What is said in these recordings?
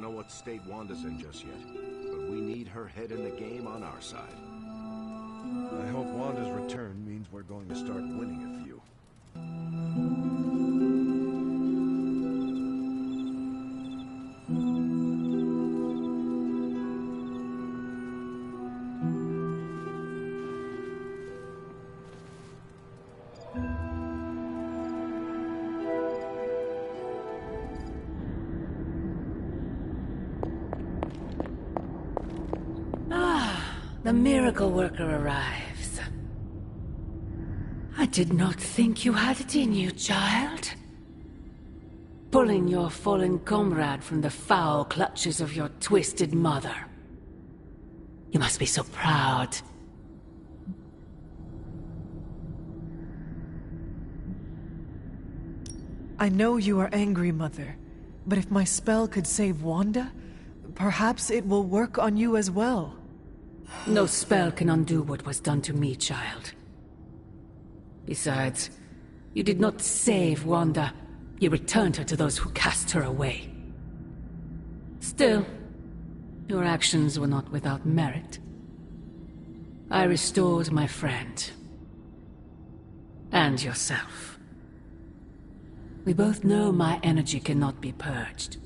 know what state Wanda's in just yet, but we need her head in the game on our side. I hope Wanda's return means we're going to start winning a few. The miracle worker arrives. I did not think you had it in you, child. Pulling your fallen comrade from the foul clutches of your twisted mother. You must be so proud. I know you are angry, Mother, but if my spell could save Wanda, perhaps it will work on you as well. No spell can undo what was done to me, child. Besides, you did not save Wanda. You returned her to those who cast her away. Still, your actions were not without merit. I restored my friend. And yourself. We both know my energy cannot be purged.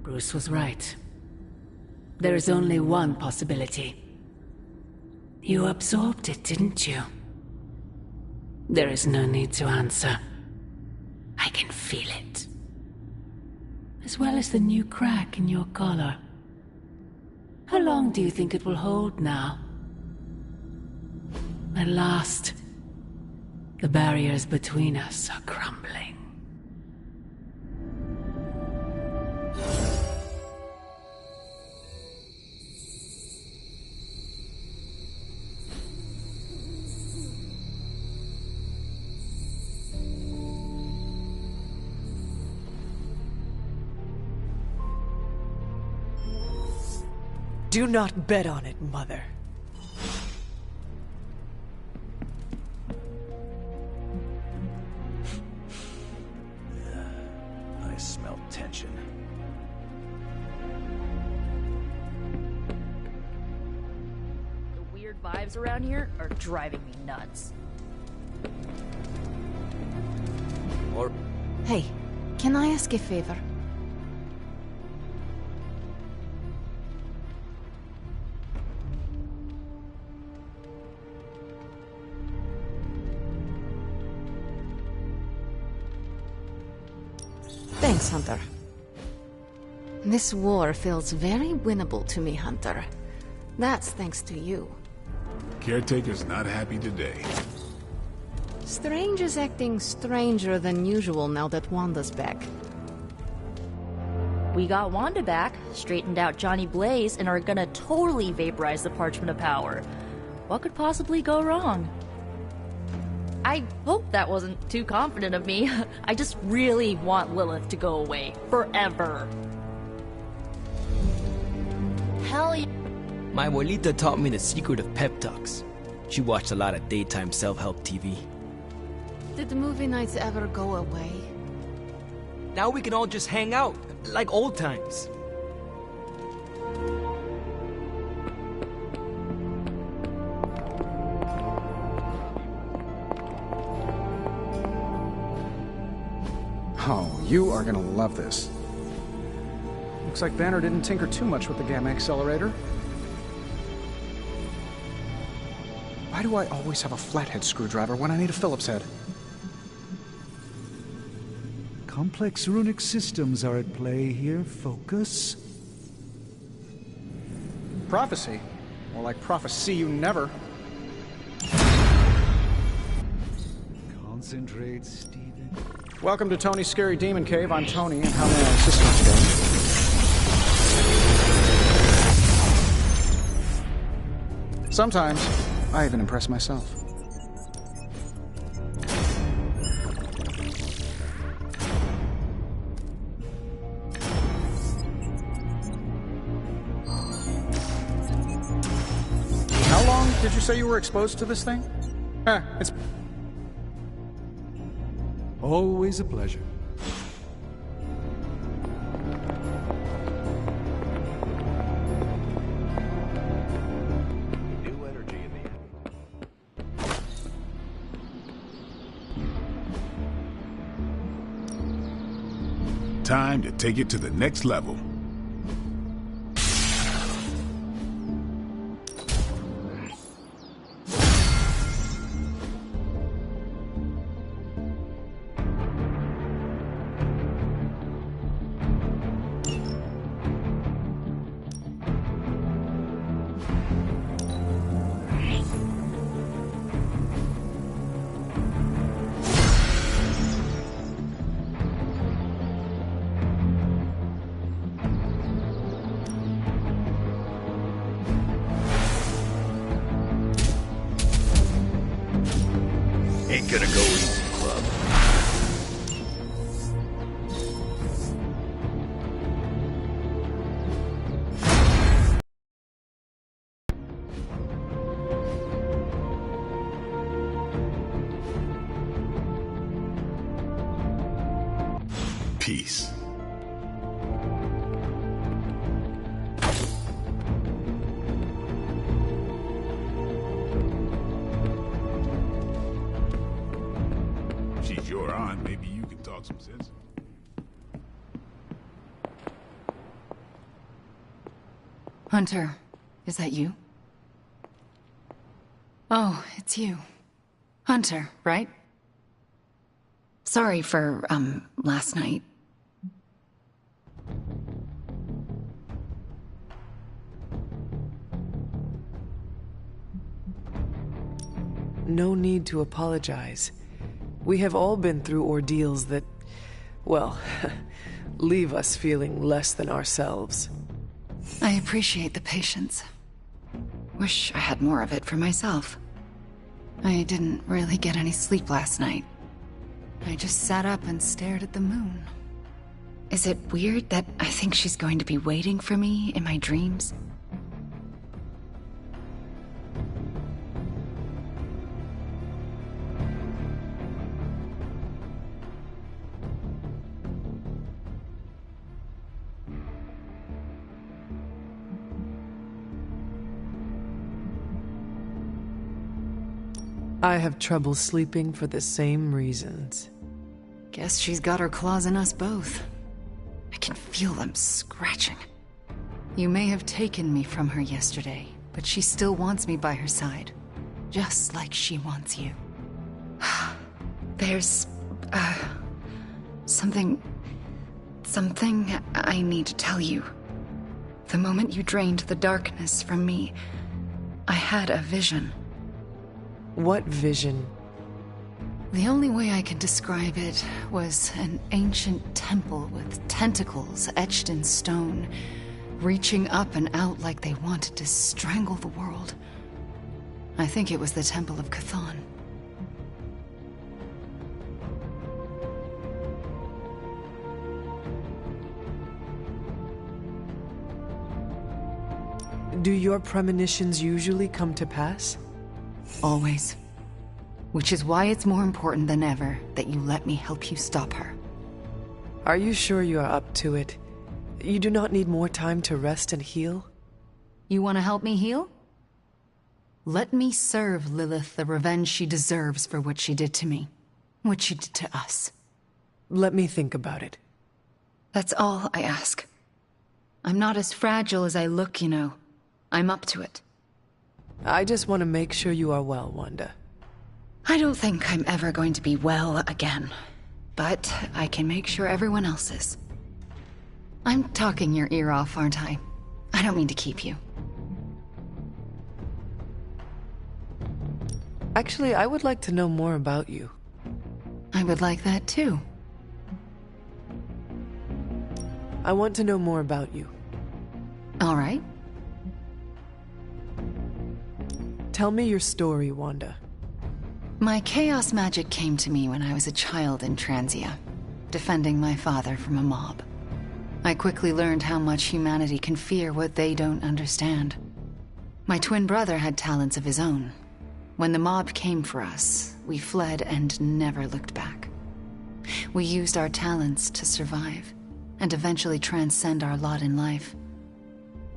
Bruce was right. There is only one possibility. You absorbed it, didn't you? There is no need to answer. I can feel it. As well as the new crack in your collar. How long do you think it will hold now? At last, the barriers between us are crumbling. Do not bet on it, Mother. I smell tension. The weird vibes around here are driving me nuts. Hey, can I ask a favor? Thanks, Hunter. This war feels very winnable to me, Hunter. That's thanks to you. Caretaker's not happy today. Strange is acting stranger than usual now that Wanda's back. We got Wanda back, straightened out Johnny Blaze, and are gonna totally vaporize the Parchment of Power. What could possibly go wrong? I hope that wasn't too confident of me. I just really want Lilith to go away. Forever. Hell yeah. My abuelita taught me the secret of pep talks. She watched a lot of daytime self-help TV. Did the movie nights ever go away? Now we can all just hang out, like old times. Oh, you are gonna love this. Looks like Banner didn't tinker too much with the gamma accelerator. Why do I always have a flathead screwdriver when I need a Phillips head? Complex runic systems are at play here. Focus. Prophecy? More like prophecy you never. Concentrate, Stephen. Welcome to Tony's Scary Demon Cave. I'm Tony, and how may I assist you today? Sometimes, I even impress myself. How long did you say you were exposed to this thing? It's... Always a pleasure. Time to take it to the next level. Ain't gonna go easy, Club. Peace. She's your aunt. Maybe you can talk some sense. Hunter, is that you? Oh, it's you. Hunter, right? Sorry for, last night. No need to apologize. We have all been through ordeals that, well, leave us feeling less than ourselves. I appreciate the patience. Wish I had more of it for myself. I didn't really get any sleep last night. I just sat up and stared at the moon. Is it weird that I think she's going to be waiting for me in my dreams? I have trouble sleeping for the same reasons. Guess she's got her claws in us both. I can feel them scratching. You may have taken me from her yesterday, but she still wants me by her side. Just like she wants you. There's... something I need to tell you. The moment you drained the darkness from me, I had a vision. What vision? The only way I can describe it was an ancient temple with tentacles etched in stone, reaching up and out like they wanted to strangle the world. I think it was the Temple of Chthon. Do your premonitions usually come to pass? Always. Which is why it's more important than ever that you let me help you stop her. Are you sure you are up to it? You do not need more time to rest and heal? You want to help me heal? Let me serve Lilith the revenge she deserves for what she did to me. What she did to us. Let me think about it. That's all I ask. I'm not as fragile as I look, you know. I'm up to it. I just want to make sure you are well, Wanda. I don't think I'm ever going to be well again. But I can make sure everyone else is. I'm talking your ear off, aren't I? I don't mean to keep you. Actually, I would like to know more about you. I would like that too. I want to know more about you. All right. Tell me your story, Wanda. My chaos magic came to me when I was a child in Transia, defending my father from a mob. I quickly learned how much humanity can fear what they don't understand. My twin brother had talents of his own. When the mob came for us, we fled and never looked back. We used our talents to survive, and eventually transcend our lot in life.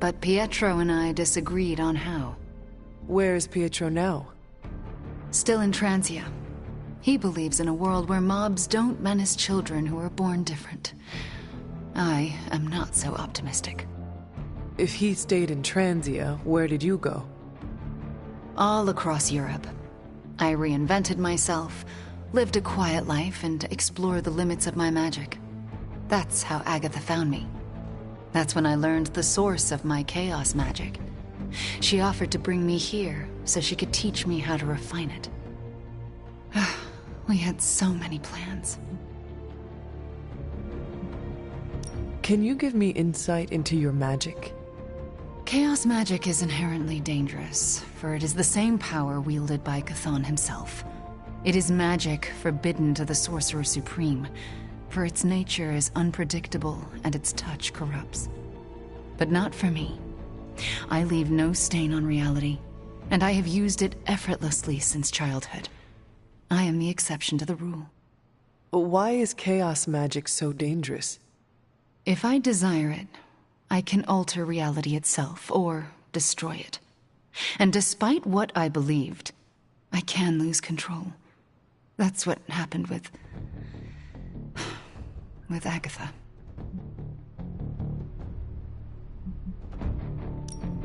But Pietro and I disagreed on how. Where is Pietro now? Still in Transia. He believes in a world where mobs don't menace children who are born different. I am not so optimistic. If he stayed in Transia, where did you go? All across Europe. I reinvented myself, lived a quiet life, and explored the limits of my magic. That's how Agatha found me. That's when I learned the source of my chaos magic. She offered to bring me here so she could teach me how to refine it. We had so many plans. Can you give me insight into your magic? Chaos magic is inherently dangerous, for it is the same power wielded by Chthon himself. It is magic forbidden to the Sorcerer Supreme, for its nature is unpredictable and its touch corrupts. But not for me. I leave no stain on reality, and I have used it effortlessly since childhood. I am the exception to the rule. Why is chaos magic so dangerous? If I desire it, I can alter reality itself, or destroy it. And despite what I believed, I can lose control. That's what happened with Agatha.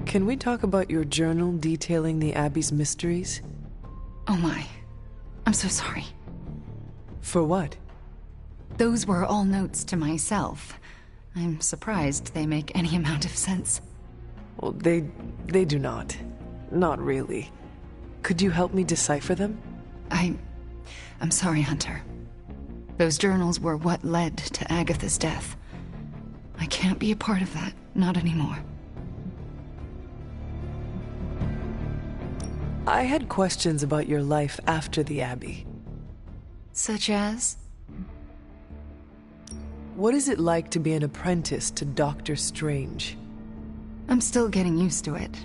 Can we talk about your journal detailing the Abbey's mysteries? Oh my. I'm so sorry. For what? Those were all notes to myself. I'm surprised they make any amount of sense. Well, they do not. Not really. Could you help me decipher them? I'm sorry, Hunter. Those journals were what led to Agatha's death. I can't be a part of that. Not anymore. I had questions about your life after the Abbey. Such as? What is it like to be an apprentice to Doctor Strange? I'm still getting used to it.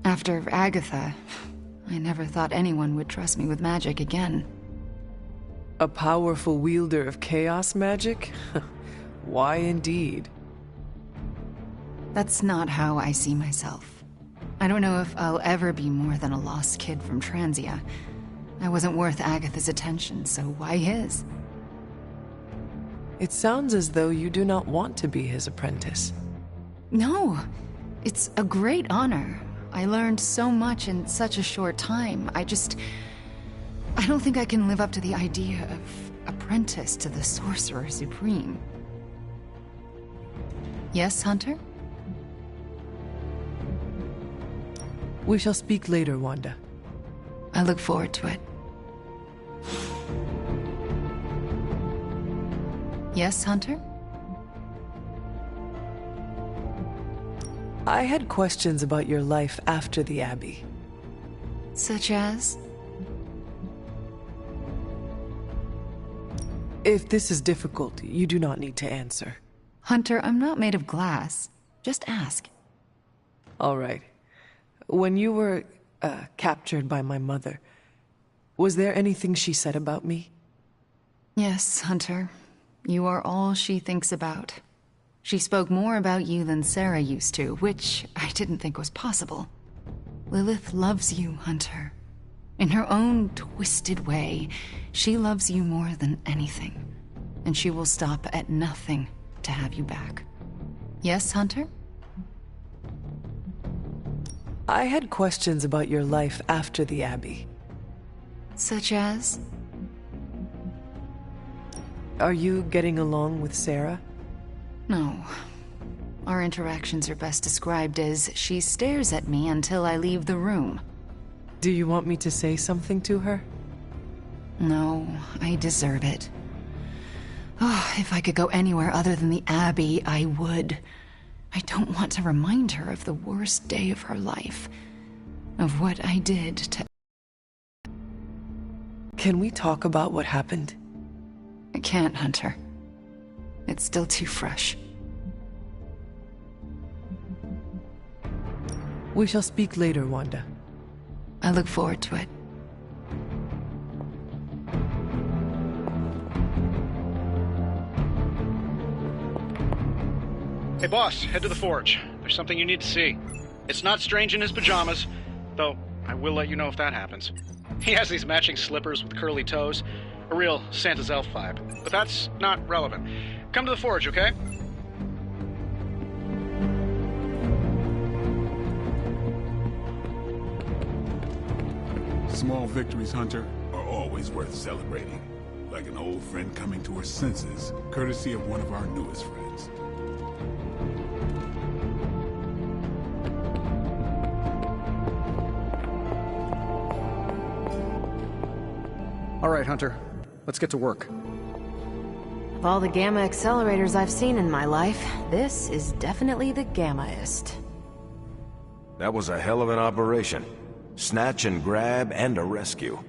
After Agatha, I never thought anyone would trust me with magic again. A powerful wielder of chaos magic? Why indeed? That's not how I see myself. I don't know if I'll ever be more than a lost kid from Transia. I wasn't worth Agatha's attention, so why his? It sounds as though you do not want to be his apprentice. No, it's a great honor. I learned so much in such a short time. I don't think I can live up to the idea of apprentice to the Sorcerer Supreme. Yes, Hunter? We shall speak later, Wanda. I look forward to it. Yes, Hunter? I had questions about your life after the Abbey. Such as? If this is difficult, you do not need to answer. Hunter, I'm not made of glass. Just ask. All right. When you were, captured by my mother, was there anything she said about me? Yes, Hunter. You are all she thinks about. She spoke more about you than Sarah used to, which I didn't think was possible. Lilith loves you, Hunter. In her own twisted way, she loves you more than anything. And she will stop at nothing to have you back. Yes, Hunter? I had questions about your life after the Abbey. Such as? Are you getting along with Sarah? No. Our interactions are best described as she stares at me until I leave the room. Do you want me to say something to her? No, I deserve it. Oh, if I could go anywhere other than the Abbey, I would. I don't want to remind her of the worst day of her life. Of what I did to... Can we talk about what happened? I can't, Hunter. It's still too fresh. We shall speak later, Wanda. I look forward to it. Hey boss, head to the forge. There's something you need to see. It's not Strange in his pajamas, though I will let you know if that happens. He has these matching slippers with curly toes. A real Santa's elf vibe. But that's not relevant. Come to the forge, okay? Small victories, Hunter, are always worth celebrating. Like an old friend coming to her senses, courtesy of one of our newest friends. All right, Hunter. Let's get to work. Of all the Gamma accelerators I've seen in my life, this is definitely the Gammaest. That was a hell of an operation. Snatch and grab and a rescue.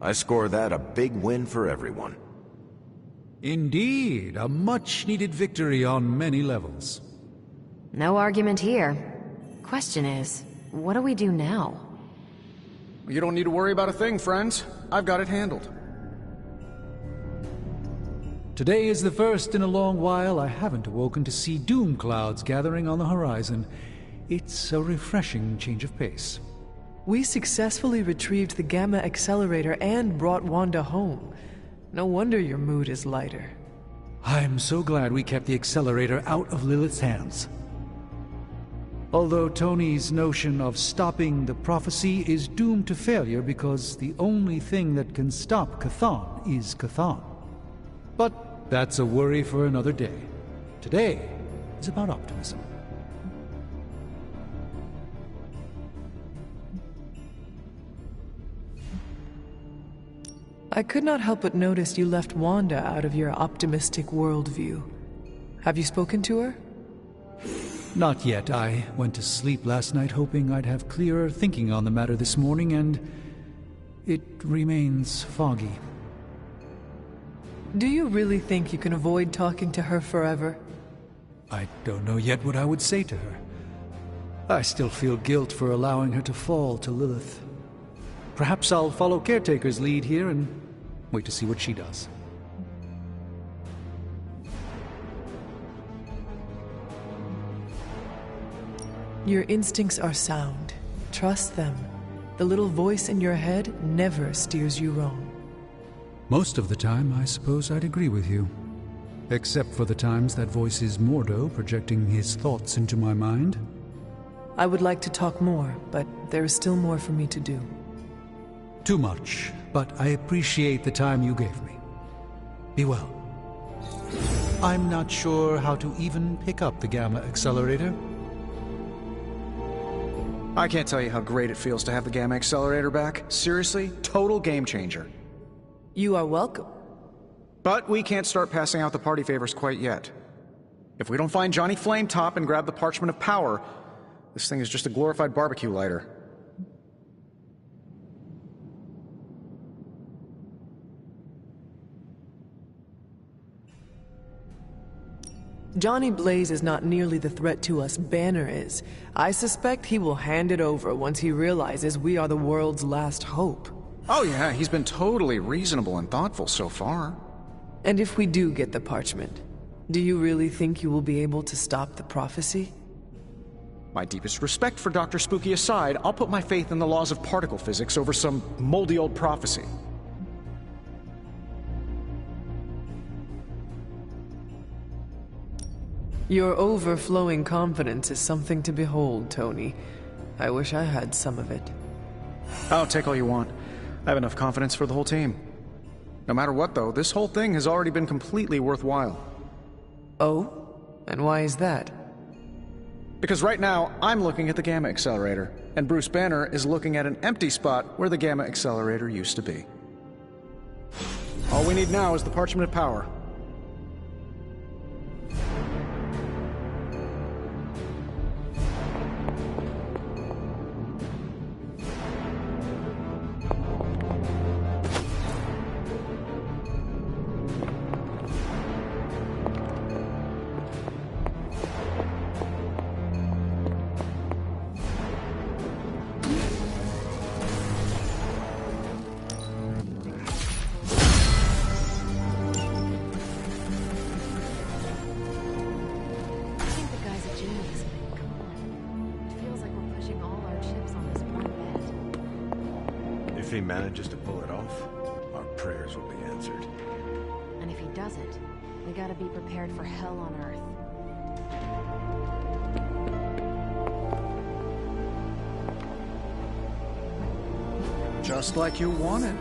I score that a big win for everyone. Indeed, a much-needed victory on many levels. No argument here. Question is, what do we do now? You don't need to worry about a thing, friends. I've got it handled. Today is the first in a long while I haven't awoken to see doom clouds gathering on the horizon. It's a refreshing change of pace. We successfully retrieved the Gamma accelerator and brought Wanda home. No wonder your mood is lighter. I'm so glad we kept the accelerator out of Lilith's hands. Although Tony's notion of stopping the prophecy is doomed to failure because the only thing that can stop Chthon is Chthon. But that's a worry for another day. Today is about optimism. I could not help but notice you left Wanda out of your optimistic worldview. Have you spoken to her? Not yet. I went to sleep last night hoping I'd have clearer thinking on the matter this morning, and it remains foggy. Do you really think you can avoid talking to her forever? I don't know yet what I would say to her. I still feel guilt for allowing her to fall to Lilith. Perhaps I'll follow Caretaker's lead here and wait to see what she does. Your instincts are sound. Trust them. The little voice in your head never steers you wrong. Most of the time, I suppose I'd agree with you. Except for the times that voice is Mordo projecting his thoughts into my mind. I would like to talk more, but there is still more for me to do. Too much, but I appreciate the time you gave me. Be well. I'm not sure how to even pick up the Gamma accelerator. I can't tell you how great it feels to have the Gamma accelerator back. Seriously, total game changer. You are welcome. But we can't start passing out the party favors quite yet. If we don't find Johnny Flametop and grab the Parchment of Power, this thing is just a glorified barbecue lighter. Johnny Blaze is not nearly the threat to us Banner is. I suspect he will hand it over once he realizes we are the world's last hope. Oh yeah, he's been totally reasonable and thoughtful so far. And if we do get the parchment, do you really think you will be able to stop the prophecy? My deepest respect for Dr. Spooky aside, I'll put my faith in the laws of particle physics over some moldy old prophecy. Your overflowing confidence is something to behold, Tony. I wish I had some of it. Oh, take all you want. I have enough confidence for the whole team. No matter what, though, this whole thing has already been completely worthwhile. Oh? And why is that? Because right now, I'm looking at the Gamma accelerator, and Bruce Banner is looking at an empty spot where the Gamma accelerator used to be. All we need now is the Parchment of Power. If he manages to pull it off, our prayers will be answered. And if he doesn't, we gotta be prepared for hell on Earth. Just like you wanted.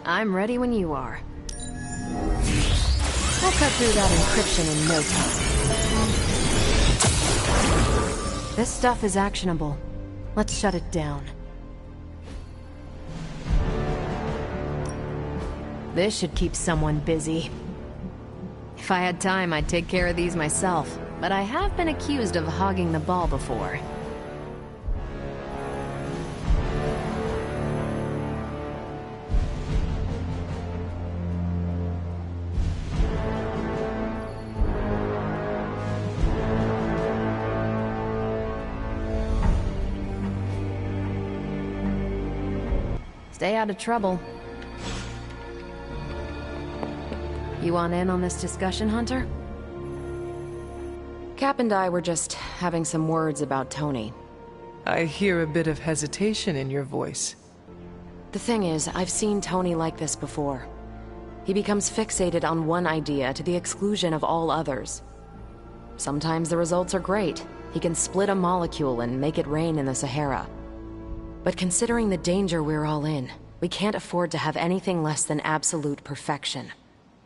I'm ready when you are. I'll cut through that encryption in no time. This stuff is actionable. Let's shut it down. This should keep someone busy. If I had time, I'd take care of these myself, but I have been accused of hogging the ball before. Stay out of trouble. You want in on this discussion, Hunter? Cap and I were just having some words about Tony. I hear a bit of hesitation in your voice. The thing is, I've seen Tony like this before. He becomes fixated on one idea to the exclusion of all others. Sometimes the results are great. He can split a molecule and make it rain in the Sahara. But considering the danger we're all in, we can't afford to have anything less than absolute perfection.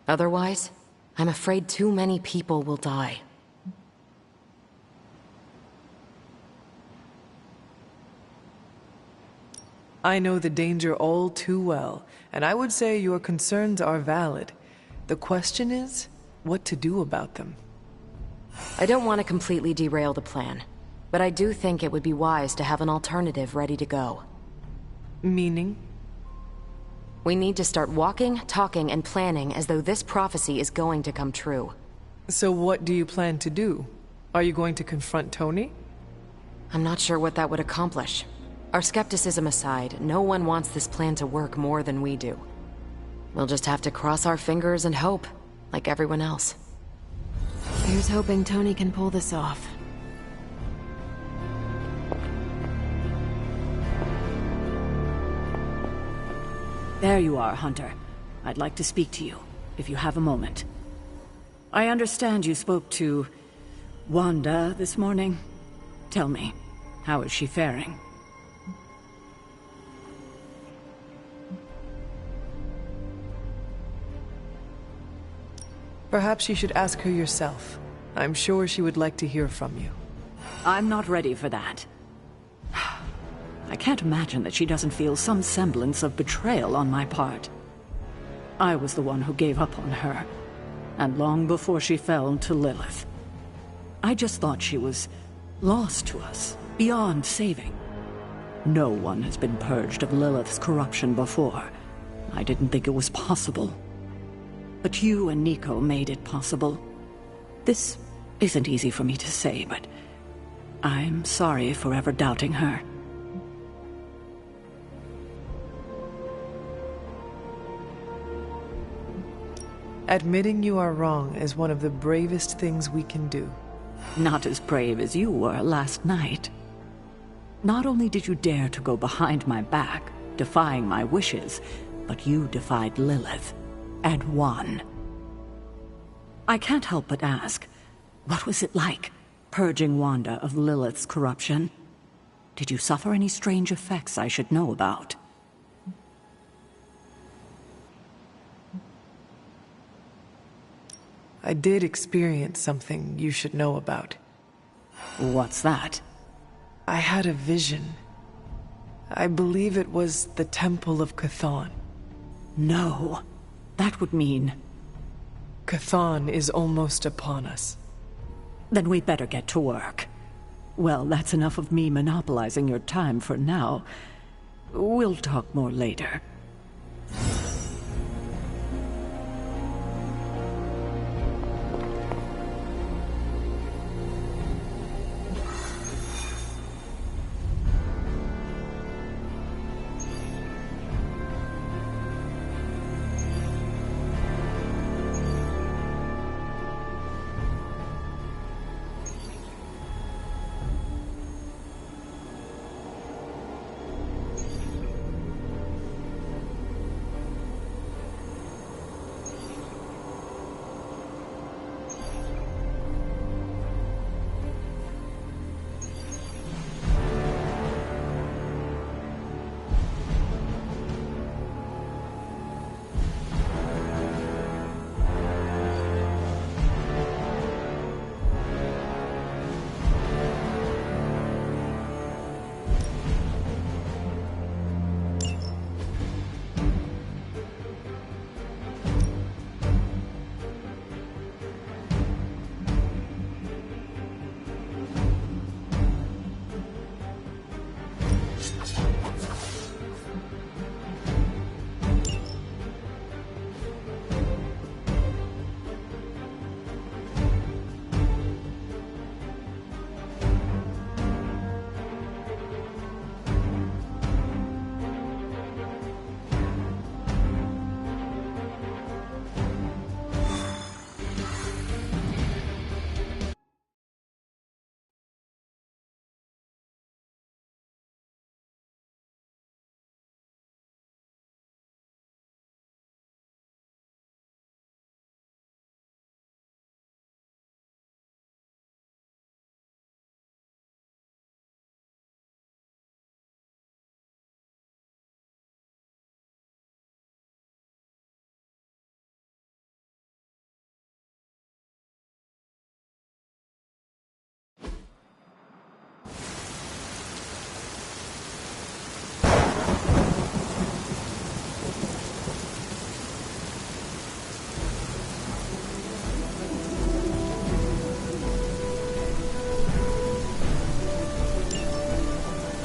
Otherwise, I'm afraid too many people will die. I know the danger all too well, and I would say your concerns are valid. The question is, what to do about them. I don't want to completely derail the plan, but I do think it would be wise to have an alternative ready to go. Meaning? We need to start walking, talking, and planning as though this prophecy is going to come true. So what do you plan to do? Are you going to confront Tony? I'm not sure what that would accomplish. Our skepticism aside, no one wants this plan to work more than we do. We'll just have to cross our fingers and hope, like everyone else. Here's hoping Tony can pull this off. There you are, Hunter. I'd like to speak to you, if you have a moment. I understand you spoke to Wanda this morning. Tell me, how is she faring? Perhaps you should ask her yourself. I'm sure she would like to hear from you. I'm not ready for that. I can't imagine that she doesn't feel some semblance of betrayal on my part. I was the one who gave up on her, and long before she fell to Lilith. I just thought she was lost to us, beyond saving. No one has been purged of Lilith's corruption before. I didn't think it was possible. But you and Nico made it possible. This isn't easy for me to say, but I'm sorry for ever doubting her. Admitting you are wrong is one of the bravest things we can do. Not as brave as you were last night. Not only did you dare to go behind my back, defying my wishes, but you defied Lilith, and won. I can't help but ask, what was it like, purging Wanda of Lilith's corruption? Did you suffer any strange effects I should know about? I did experience something you should know about. What's that? I had a vision. I believe it was the Temple of Chthon. No. That would mean... Chthon is almost upon us. Then we'd better get to work. Well, that's enough of me monopolizing your time for now. We'll talk more later.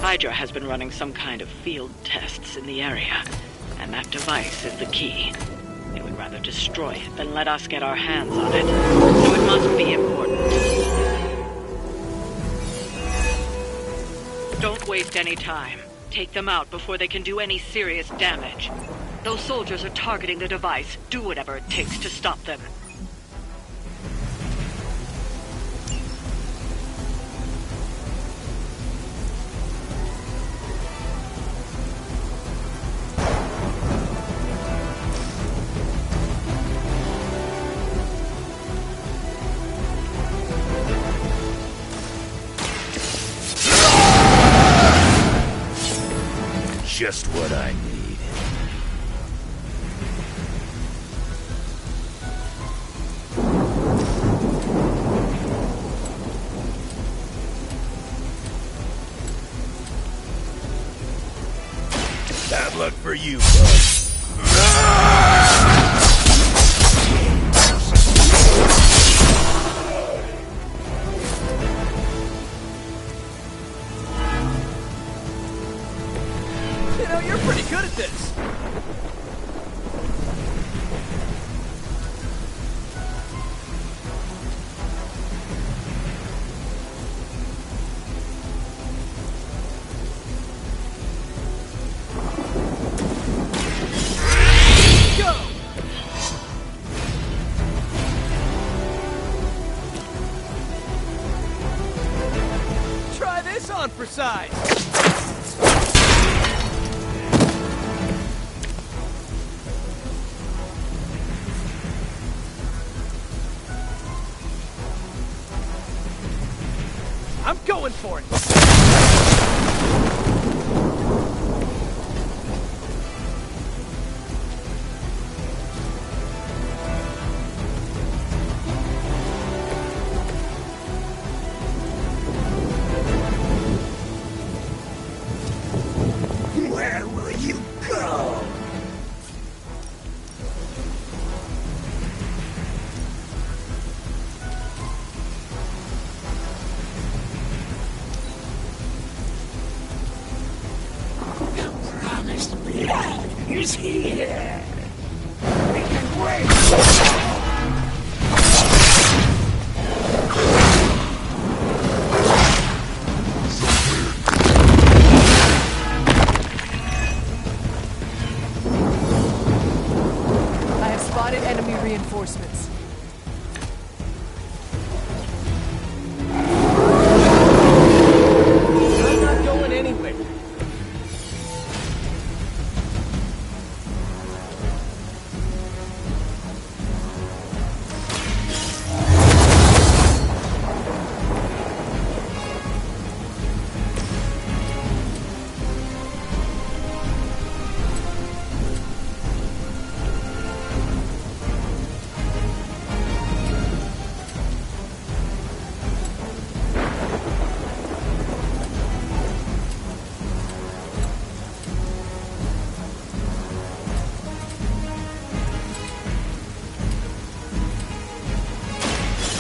Hydra has been running some kind of field tests in the area, and that device is the key. They would rather destroy it than let us get our hands on it, so it must be important. Don't waste any time. Take them out before they can do any serious damage. Those soldiers are targeting the device. Do whatever it takes to stop them. Just what I need. Bad luck for you, bud. You're pretty good at this. Go! Try this on for size. I'm going for it! is he here? We can wait! I have spotted enemy reinforcements. I'm not going anywhere.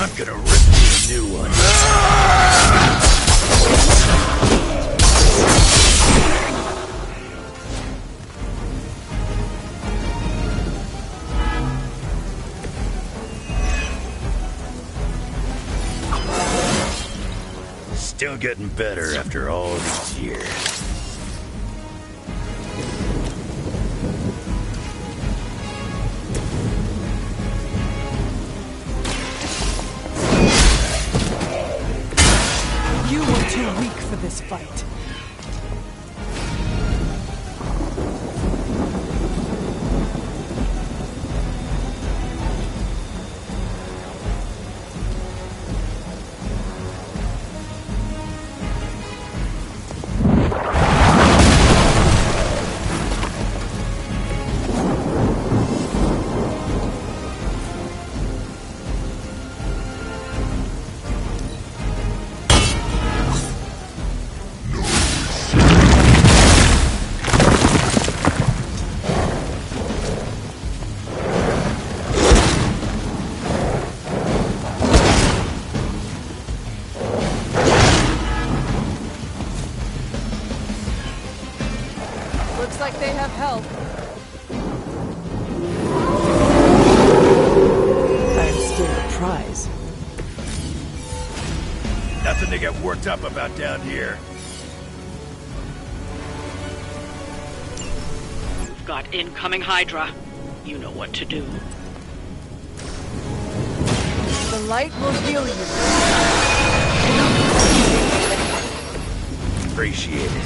I'm gonna rip you a new one. Still getting better after all these years. You were too weak for this fight. Looks like they have help. I am still the prize. Nothing to get worked up about down here. You've got incoming Hydra. You know what to do. The light will heal you. Appreciate it.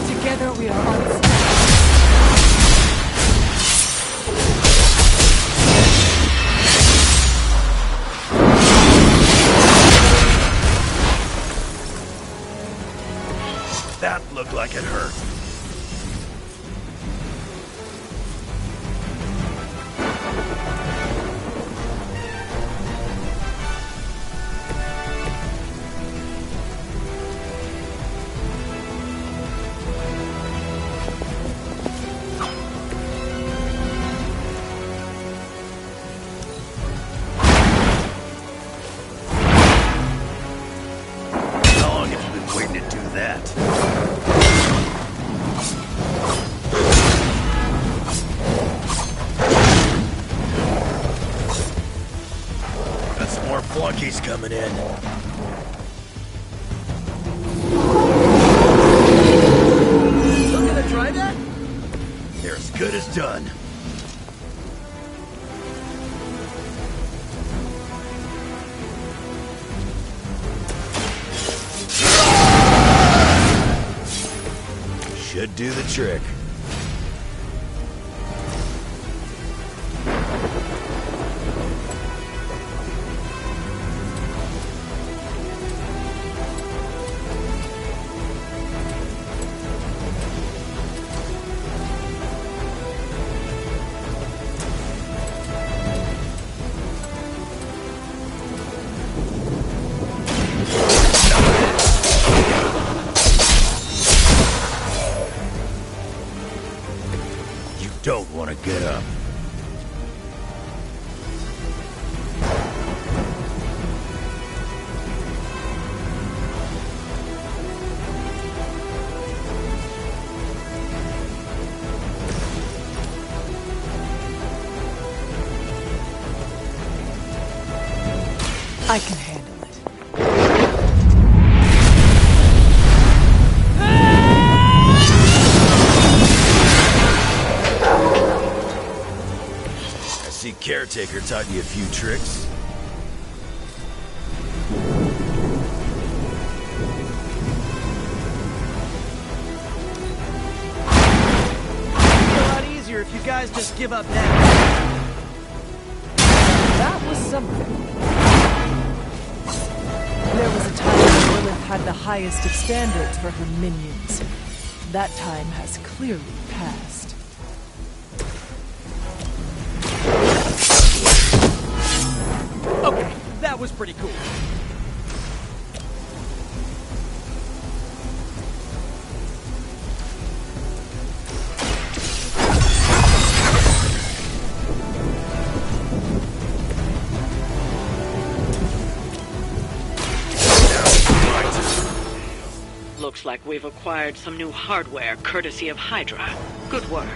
Together we are unstoppable. That looked like it hurt. How long have you been waiting to do that? Got some more flunkies coming in. Still gonna try that? They're as good as done. Should do the trick. Want to get up? I can handle it. I see Caretaker taught you a few tricks. It'd be a lot easier if you guys just give up now. That was something. There was a time when Lilith had the highest of standards for her minions. That time has clearly passed. Okay, that was pretty cool. Looks like we've acquired some new hardware courtesy of Hydra. Good work.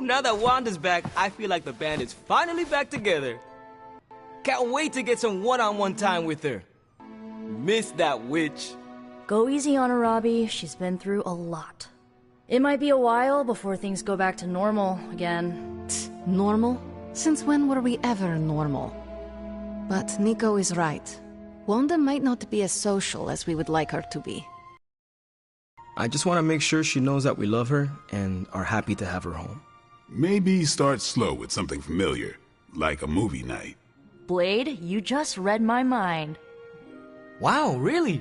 Now that Wanda's back, I feel like the band is finally back together. Can't wait to get some one-on-one time with her. Miss that witch. Go easy on her, Robbie. She's been through a lot. It might be a while before things go back to normal again. Normal? Since when were we ever normal? But Nico is right. Wanda might not be as social as we would like her to be. I just want to make sure she knows that we love her and are happy to have her home. Maybe start slow with something familiar, like a movie night. Blade, you just read my mind. Wow, really?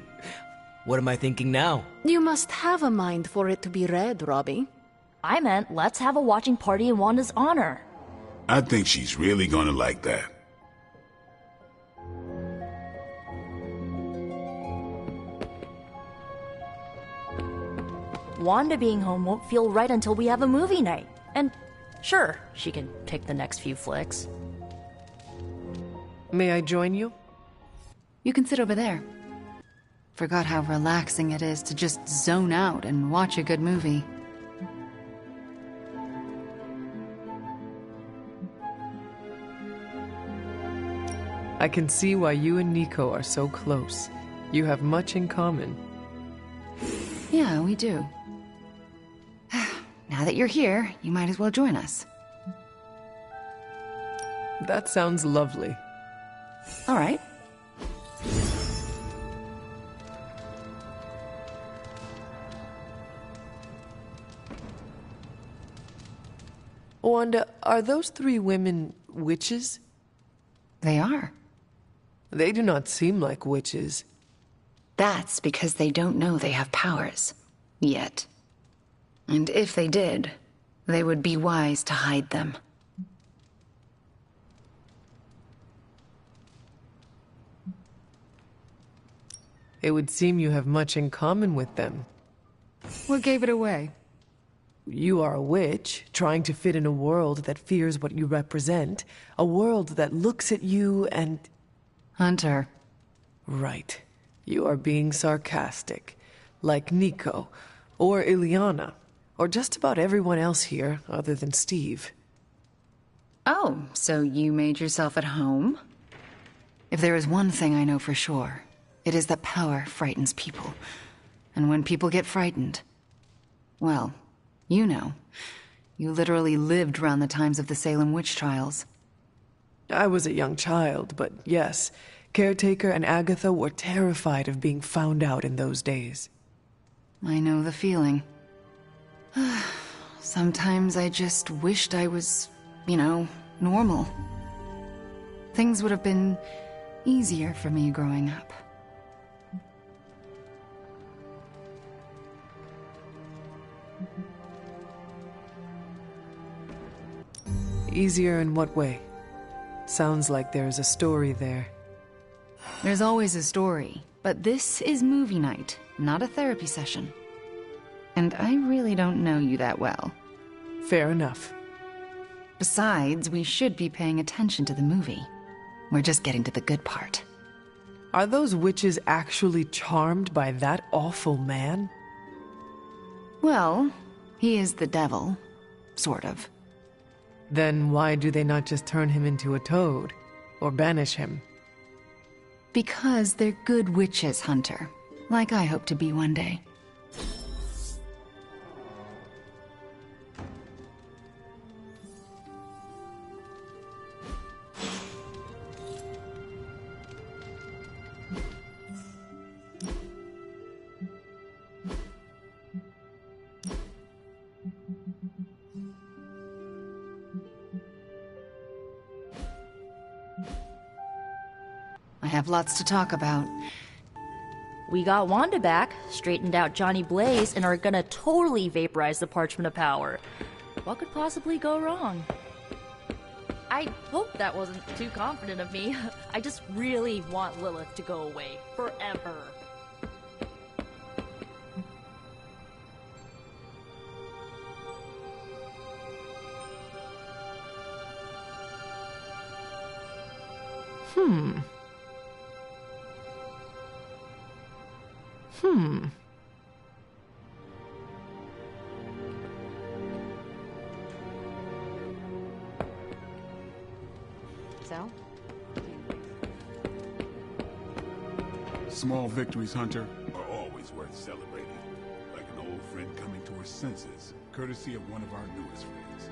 What am I thinking now? You must have a mind for it to be read, Robbie. I meant let's have a watching party in Wanda's honor. I think she's really gonna like that. Wanda being home won't feel right until we have a movie night. And sure, she can pick the next few flicks. May I join you? You can sit over there. Forgot how relaxing it is to just zone out and watch a good movie. I can see why you and Nico are so close. You have much in common. Yeah, we do. Now that you're here, you might as well join us. That sounds lovely. All right. Wanda, are those three women witches? They are. They do not seem like witches. That's because they don't know they have powers. Yet. And if they did, they would be wise to hide them. It would seem you have much in common with them. What gave it away? You are a witch, trying to fit in a world that fears what you represent. A world that looks at you and... Hunter. Right. You are being sarcastic. Like Nico, or Ileana, or just about everyone else here other than Steve. Oh, so you made yourself at home? If there is one thing I know for sure, it is that power frightens people. And when people get frightened, well, you know. You literally lived around the times of the Salem witch trials. I was a young child, but yes, Caretaker and Agatha were terrified of being found out in those days. I know the feeling. Sometimes I just wished I was, normal. Things would have been easier for me growing up. Easier in what way? Sounds like there's a story there. There's always a story, but this is movie night, not a therapy session. And I really don't know you that well. Fair enough. Besides, we should be paying attention to the movie. We're just getting to the good part. Are those witches actually charmed by that awful man? Well, he is the devil. Sort of. Then why do they not just turn him into a toad? Or banish him? Because they're good witches, Hunter. Like I hope to be one day. I have lots to talk about. We got Wanda back, straightened out Johnny Blaze, and are gonna totally vaporize the Parchment of Power. What could possibly go wrong? I hope that wasn't too confident of me. I just really want Lilith to go away. Forever. So? Small victories, Hunter, are always worth celebrating. Like an old friend coming to her senses, courtesy of one of our newest friends.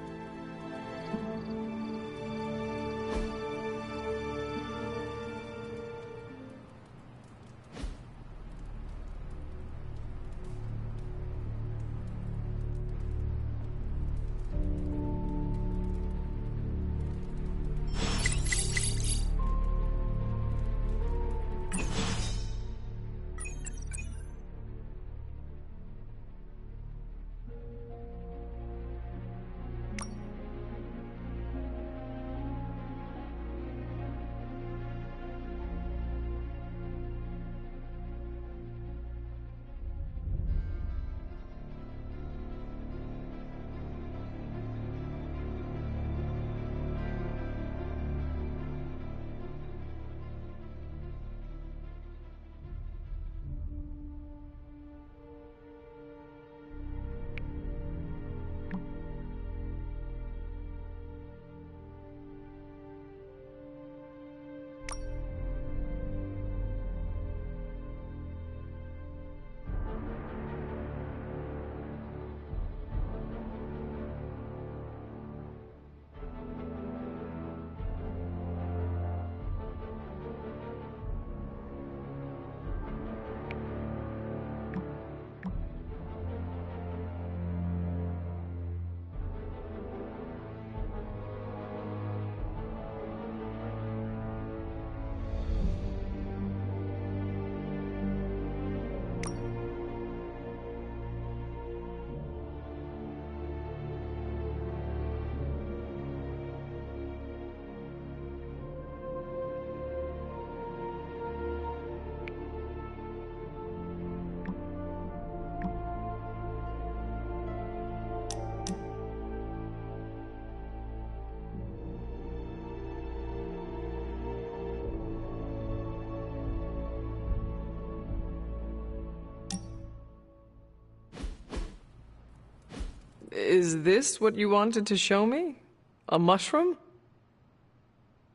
Is this what you wanted to show me? A mushroom?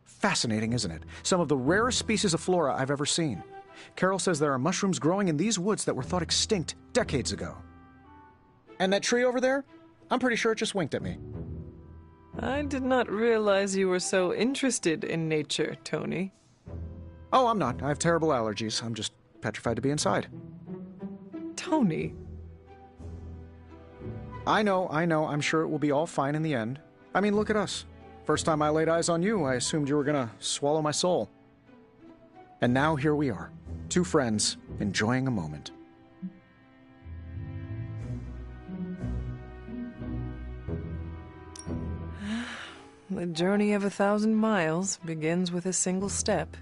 Fascinating, isn't it? Some of the rarest species of flora I've ever seen. Carol says there are mushrooms growing in these woods that were thought extinct decades ago. And that tree over there? I'm pretty sure it just winked at me. I did not realize you were so interested in nature, Tony. Oh, I'm not. I have terrible allergies. I'm just petrified to be inside. Tony. I know. I'm sure it will be all fine in the end. I mean, look at us. First time I laid eyes on you, I assumed you were gonna swallow my soul. And now here we are, two friends enjoying a moment. The journey of 1,000 miles begins with a single step.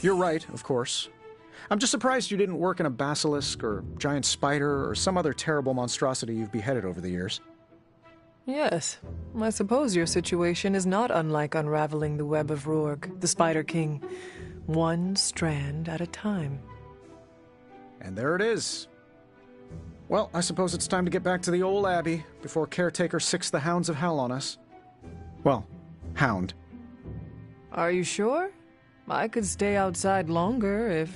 You're right, of course. I'm just surprised you didn't work in a basilisk or giant spider or some other terrible monstrosity you've beheaded over the years. Yes, I suppose your situation is not unlike unraveling the web of Rourke, the Spider King, one strand at a time. And there it is. Well, I suppose it's time to get back to the old Abbey before Caretaker sicks the hounds of hell on us. Well, hound. Are you sure? I could stay outside longer if...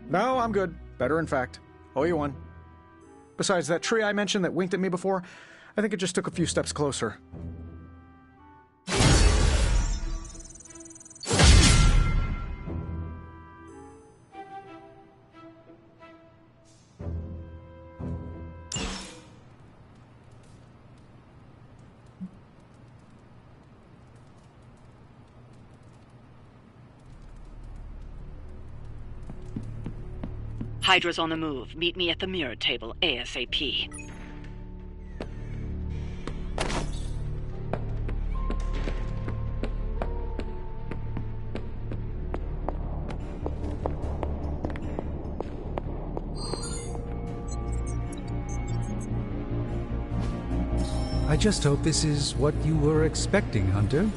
No, I'm good. Better, in fact. Owe you one. Besides, that tree I mentioned that winked at me before, I think it just took a few steps closer. Hydra's on the move. Meet me at the mirror table ASAP. I just hope this is what you were expecting, Hunter.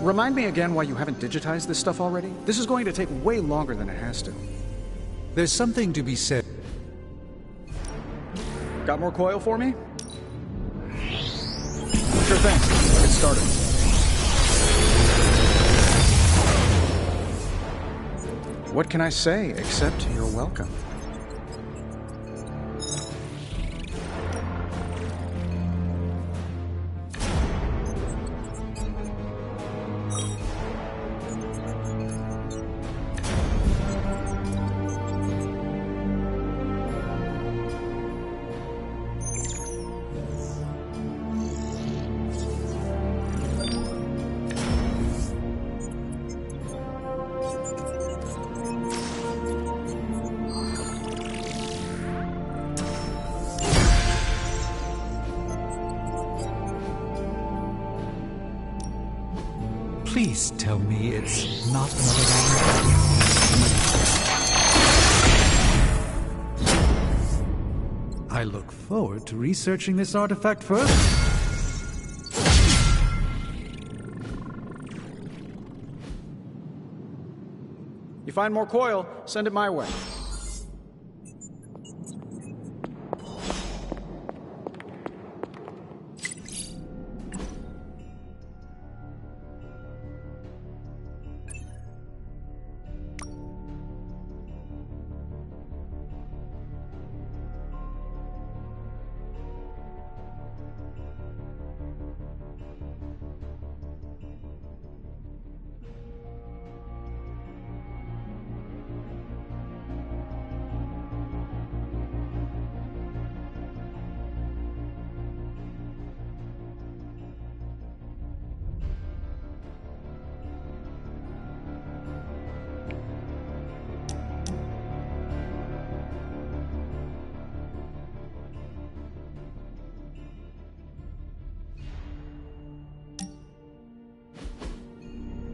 Remind me again why you haven't digitized this stuff already? This is going to take way longer than it has to. There's something to be said. Got more coil for me? Sure thing. Let's get started. What can I say except you're welcome? Please tell me it's not another one. I look forward to researching this artifact further. You find more coil, send it my way.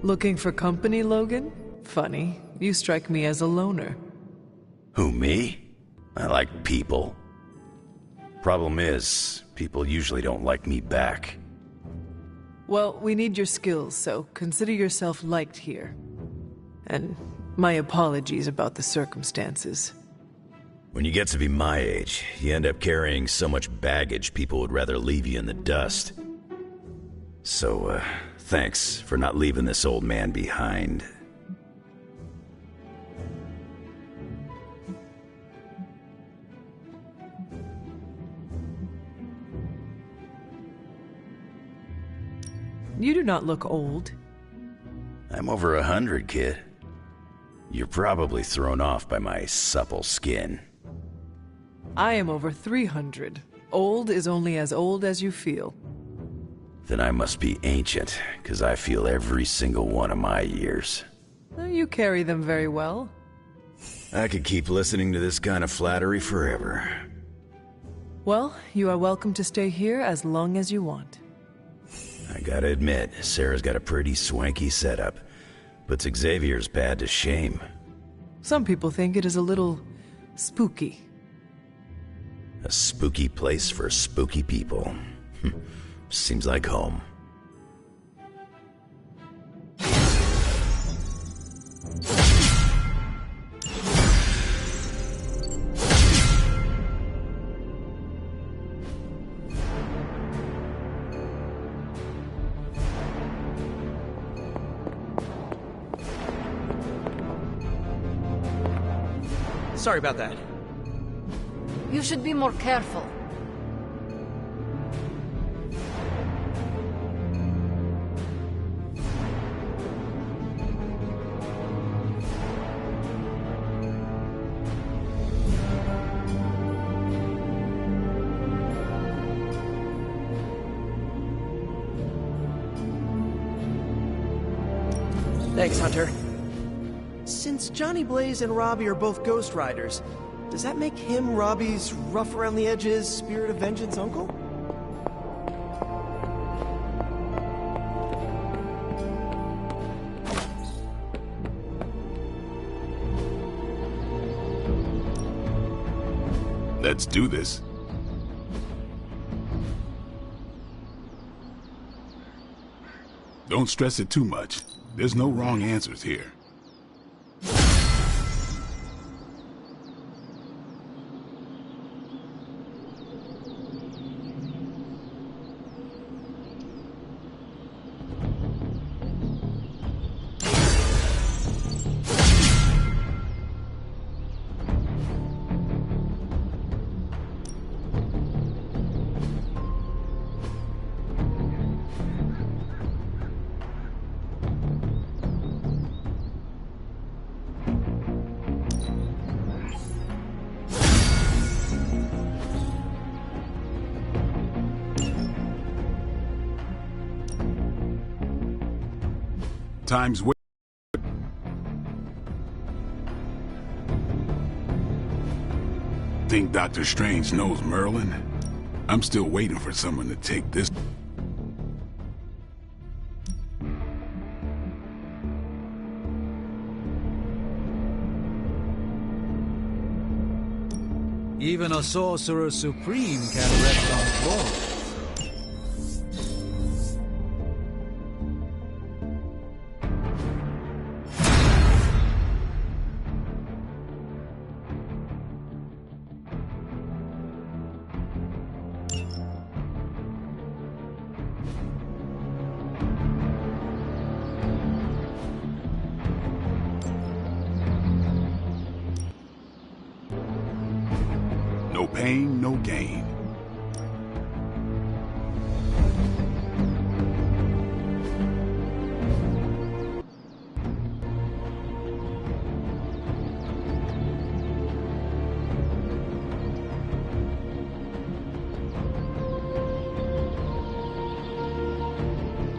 Looking for company, Logan? Funny. You strike me as a loner. Who, me? I like people. Problem is, people usually don't like me back. Well, we need your skills, so consider yourself liked here. And my apologies about the circumstances. When you get to be my age, you end up carrying so much baggage people would rather leave you in the dust. So, thanks for not leaving this old man behind. You do not look old. I'm over 100, kid. You're probably thrown off by my supple skin. I am over 300. Old is only as old as you feel. Then I must be ancient, because I feel every single one of my years. You carry them very well. I could keep listening to this kind of flattery forever. Well, you are welcome to stay here as long as you want. I gotta admit, Sarah's got a pretty swanky setup. Puts Xavier's pad to shame. Some people think it is a little spooky. A spooky place for spooky people. Seems like home. Sorry about that. You should be more careful. Thanks, Hunter. Since Johnny Blaze and Robbie are both Ghost Riders, does that make him Robbie's rough-around-the-edges, Spirit of Vengeance uncle? Let's do this. Don't stress it too much. There's no wrong answers here. Time's way. Think Dr. Strange knows Merlin? I'm still waiting for someone to take this. Even a sorcerer supreme can rest on laurels. No pain, no gain.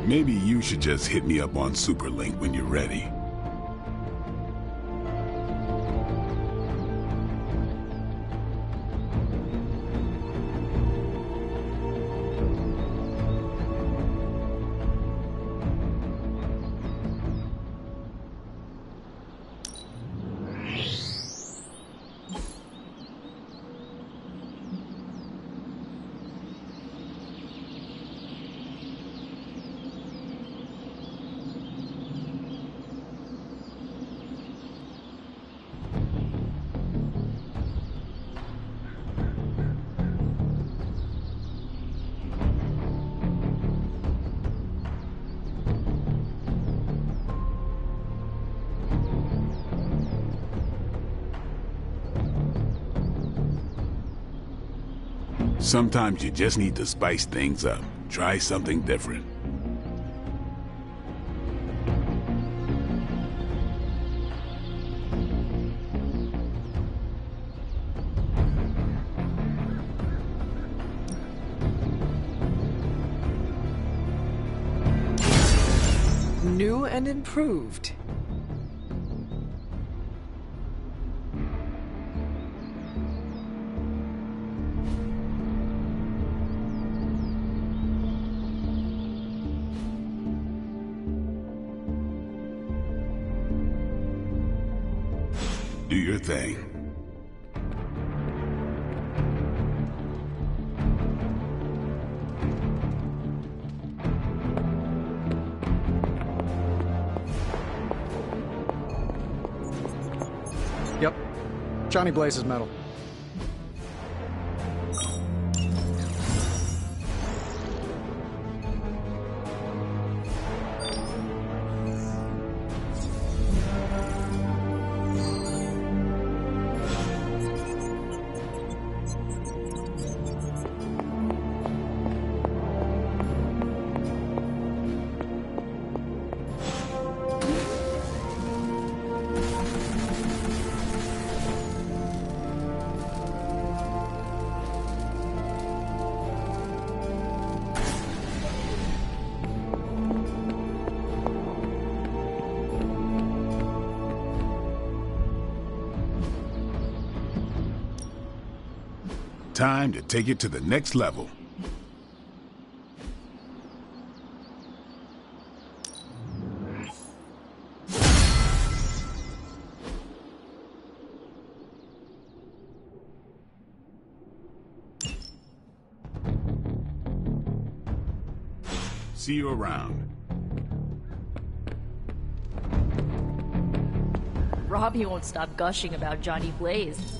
Maybe you should just hit me up on Superlink when you're ready. Sometimes you just need to spice things up. Try something different. New and improved. Do your thing. Yep. Johnny Blaze's metal. Time to take it to the next level. See you around. Robbie won't stop gushing about Johnny Blaze.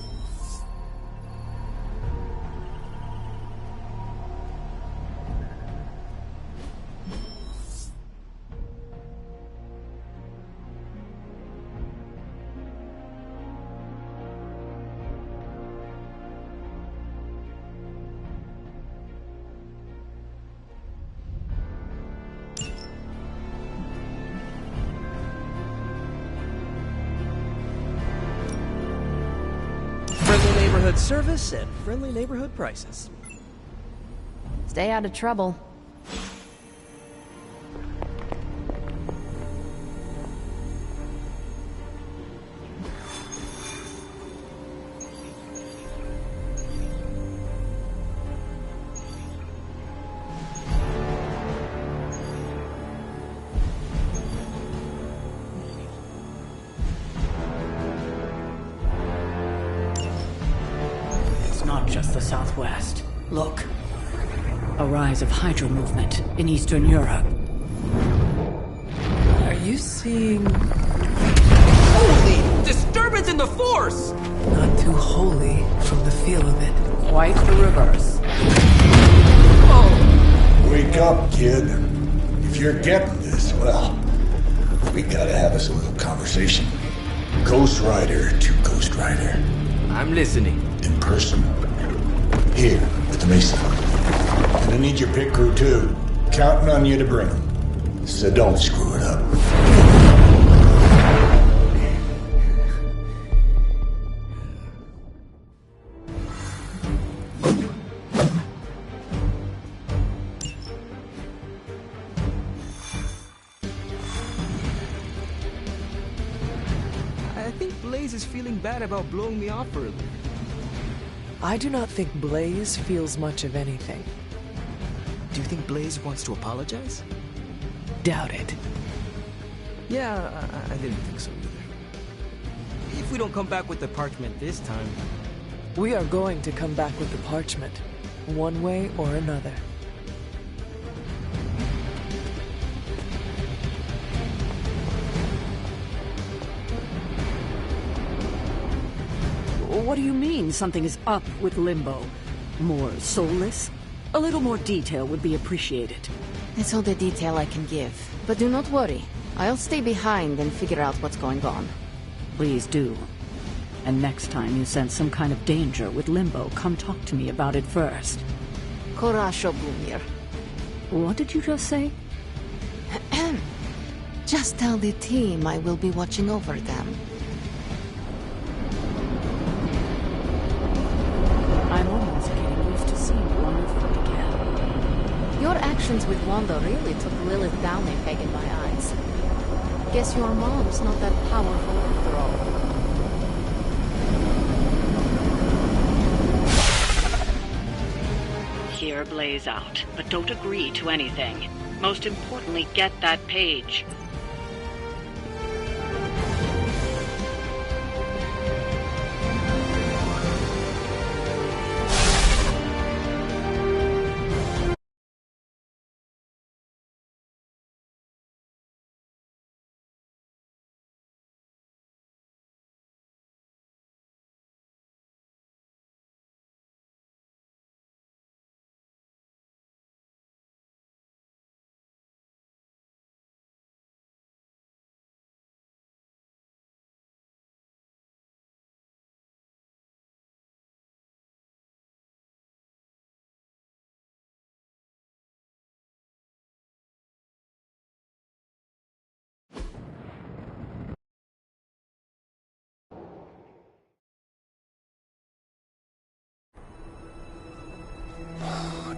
Friendly neighborhood service and friendly neighborhood prices. Stay out of trouble. Not just the Southwest. Look. A rise of Hydra movement in Eastern Europe. Are you seeing... Holy disturbance in the Force! Not too holy from the feel of it. Quite the reverse. Wake up, kid. If you're getting this, well, we gotta have us a little conversation. Ghost Rider to Ghost Rider. I'm listening. In person. Here, at the Mesa. And I need your pit crew, too. Counting on you to bring them. So don't screw it up. I think Blaze is feeling bad about blowing me off earlier. I do not think Blaze feels much of anything. Do you think Blaze wants to apologize? Doubt it. Yeah, I didn't think so either. If we don't come back with the parchment this time... We are going to come back with the parchment, one way or another. What do you mean something is up with Limbo? More soulless? A little more detail would be appreciated. It's all the detail I can give. But do not worry. I'll stay behind and figure out what's going on. Please do. And next time you sense some kind of danger with Limbo, come talk to me about it first. Korasho Bumir. What did you just say? Just tell the team I will be watching over them. I'm almost getting used to seeing one foot again. Your actions with Wanda really took Lilith down a peg in my eyes. Guess your mom's not that powerful after all. Hear Blaze out, but don't agree to anything. Most importantly, get that page.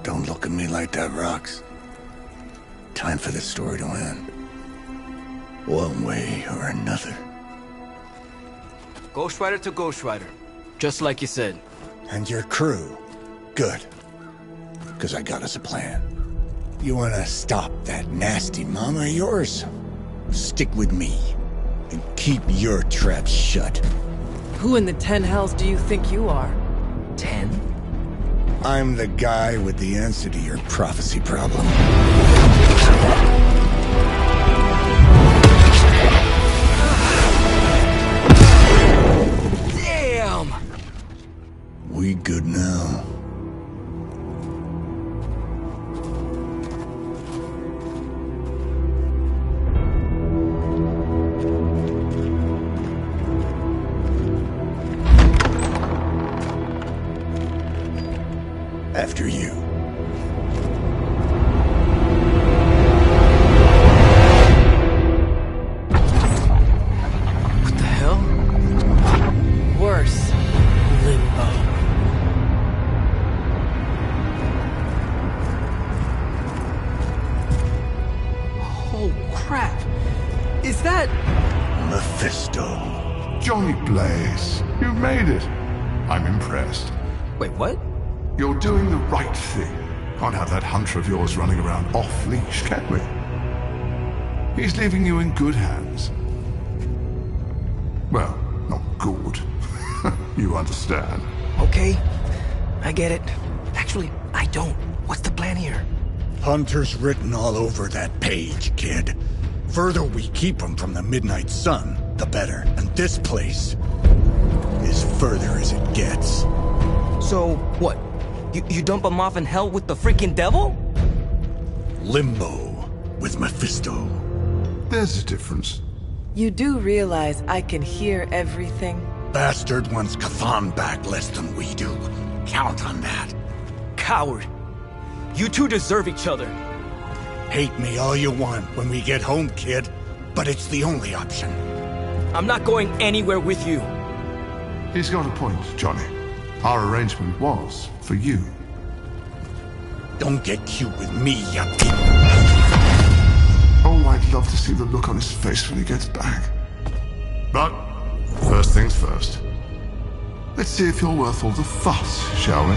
Don't look at me like that, Rox. Time for this story to end. One way or another. Ghost Rider to Ghost Rider. Just like you said. And your crew. Good. Because I got us a plan. You wanna stop that nasty mama of yours? Stick with me. And keep your traps shut. Who in the 10 hells do you think you are? 10? I'm the guy with the answer to your prophecy problem. Damn! We good now. After you. What the hell? Worse. Limbo. Oh, crap. Is that... Mephisto. Johnny Blaze, you made it. I'm impressed. Wait, what? You're doing the right thing. Can't have that hunter of yours running around off-leash, can we? He's leaving you in good hands. Well, not good. You understand. Okay, I get it. Actually, I don't. What's the plan here? Hunter's written all over that page, kid. Further we keep him from the midnight sun, the better. And this place is further as it gets. So, what? You dump him off in hell with the freaking devil? Limbo with Mephisto. There's a difference. You do realize I can hear everything? Bastard wants Cathan back less than we do. Count on that. Coward. You two deserve each other. Hate me all you want when we get home, kid. But it's the only option. I'm not going anywhere with you. He's got a point, Johnny. Our arrangement was for you. Don't get cute with me, you Oh, I'd love to see the look on his face when he gets back. But, first things first. Let's see if you're worth all the fuss, shall we?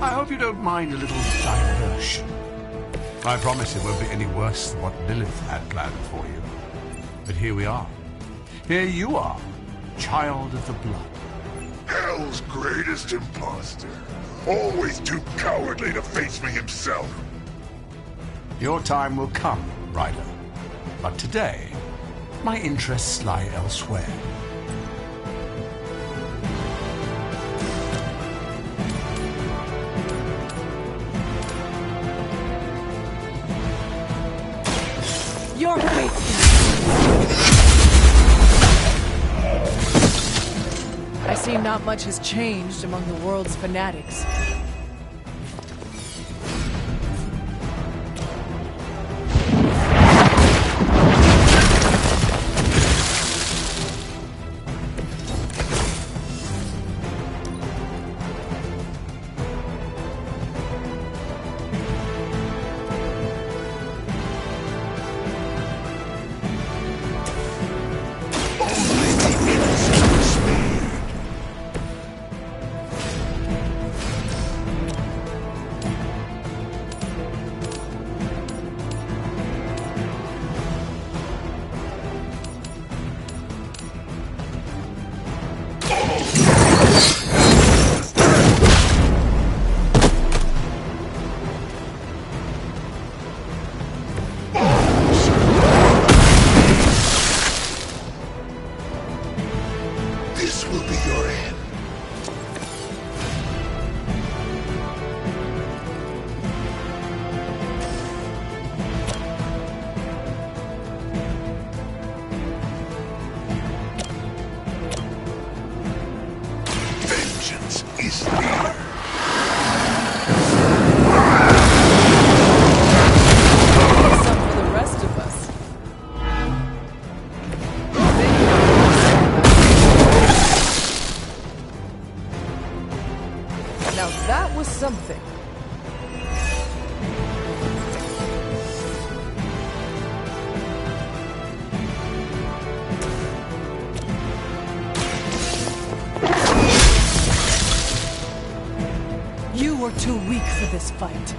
I hope you don't mind a little diversion. I promise it won't be any worse than what Lilith had planned for you. But here we are. Here you are, child of the blood. Hell's greatest imposter. Always too cowardly to face me himself. Your time will come, Ryder. But today, My interests lie elsewhere. Your fate. I see not much has changed among the world's fanatics. This will be your end. Vengeance is near. Some for the rest of us. Now that was something. You were too weak for this fight.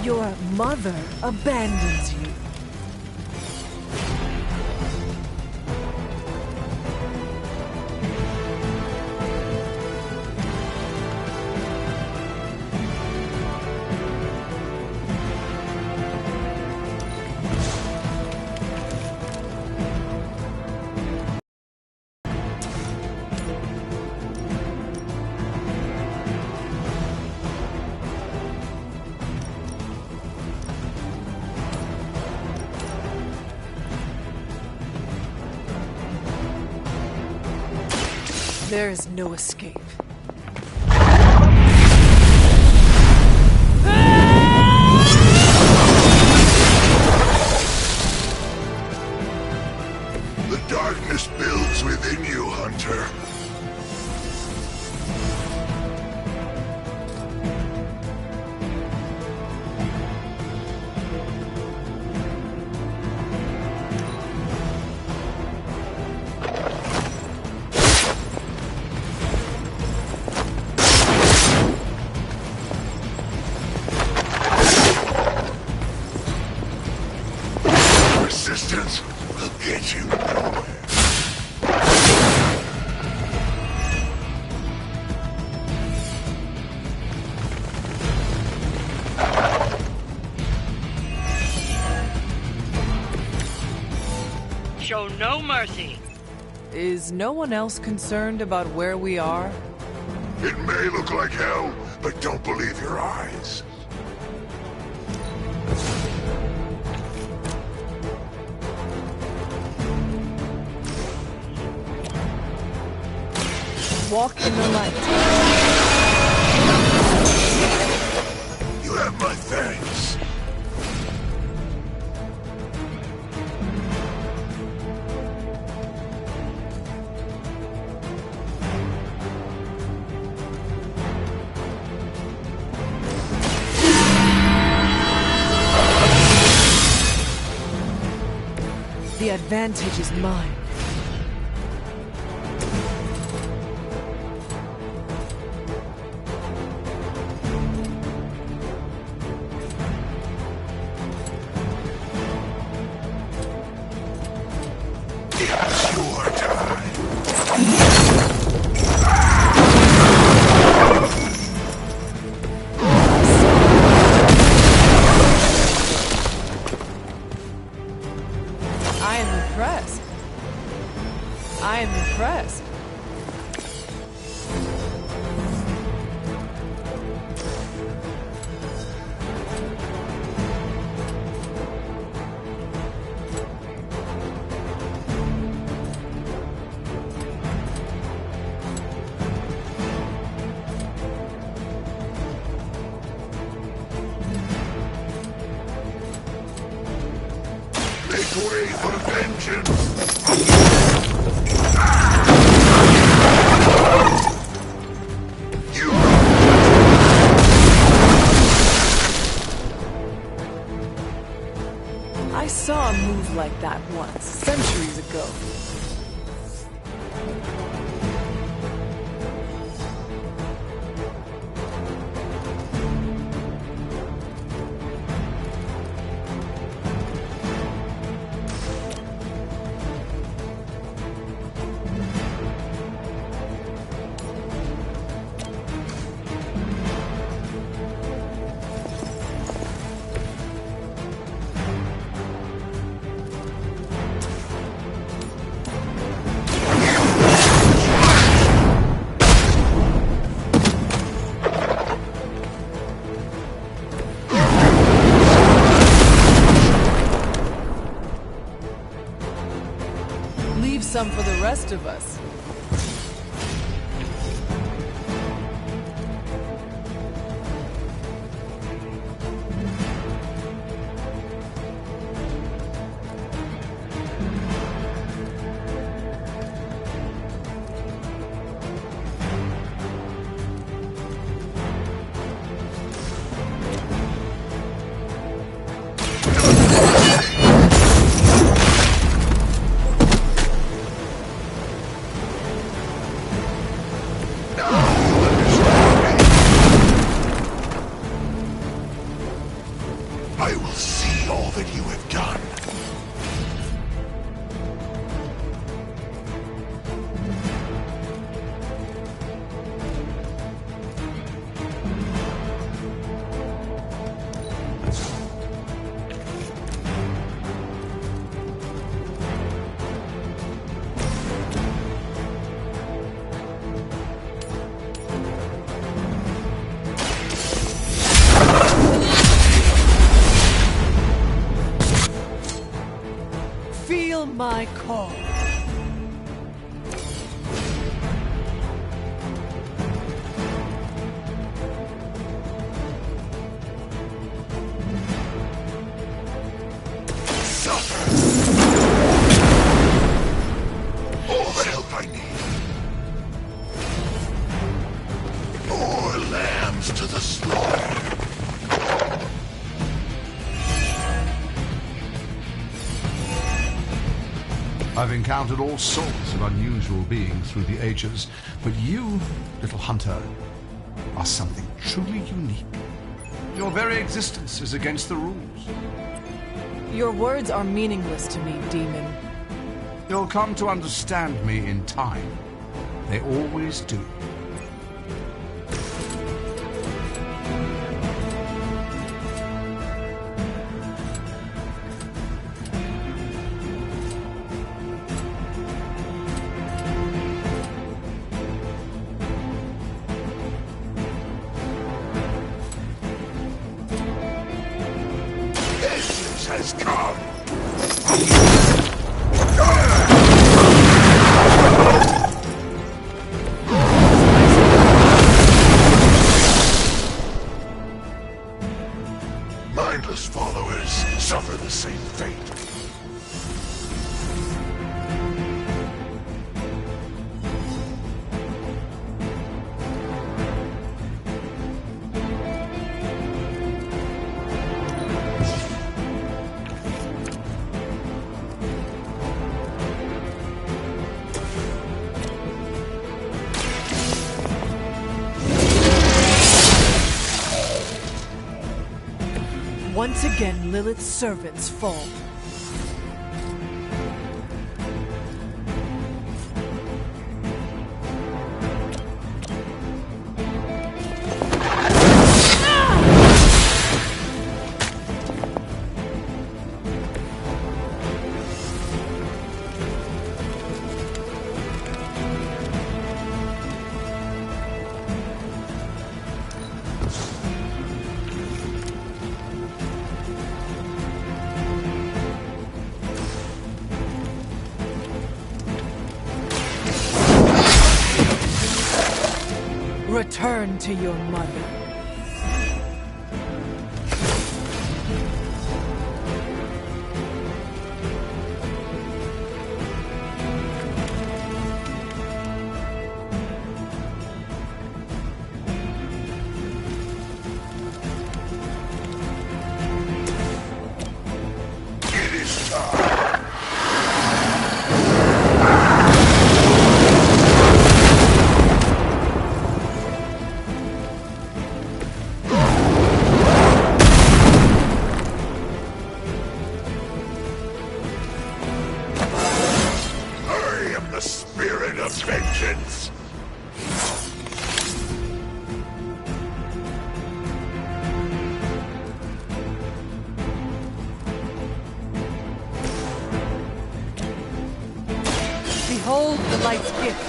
Your mother abandons you. There is no escape. The darkness builds within you, Hunter. Resistance will get you nowhere. Show no mercy. Is no one else concerned about where we are? It may look like hell, but don't believe your eyes. Walk in the light. this. The advantage is mine. It's your time. I am impressed. I am impressed. Make way for vengeance! I saw a move like that once, centuries ago. Leave some for the rest of us. I will see all that you have done. Feel my call. Suffer! All the help I need. More lambs to the slaughter. I've encountered all sorts of unusual beings through the ages, but you, little hunter, are something truly unique. Your very existence is against the rules. Your words are meaningless to me, demon. You'll come to understand me in time. They always do. Vengeance has come! My mindless followers suffer the same fate. Once again, Lilith's servants fall. Return to your mother. Vengeance! Behold the light's gift.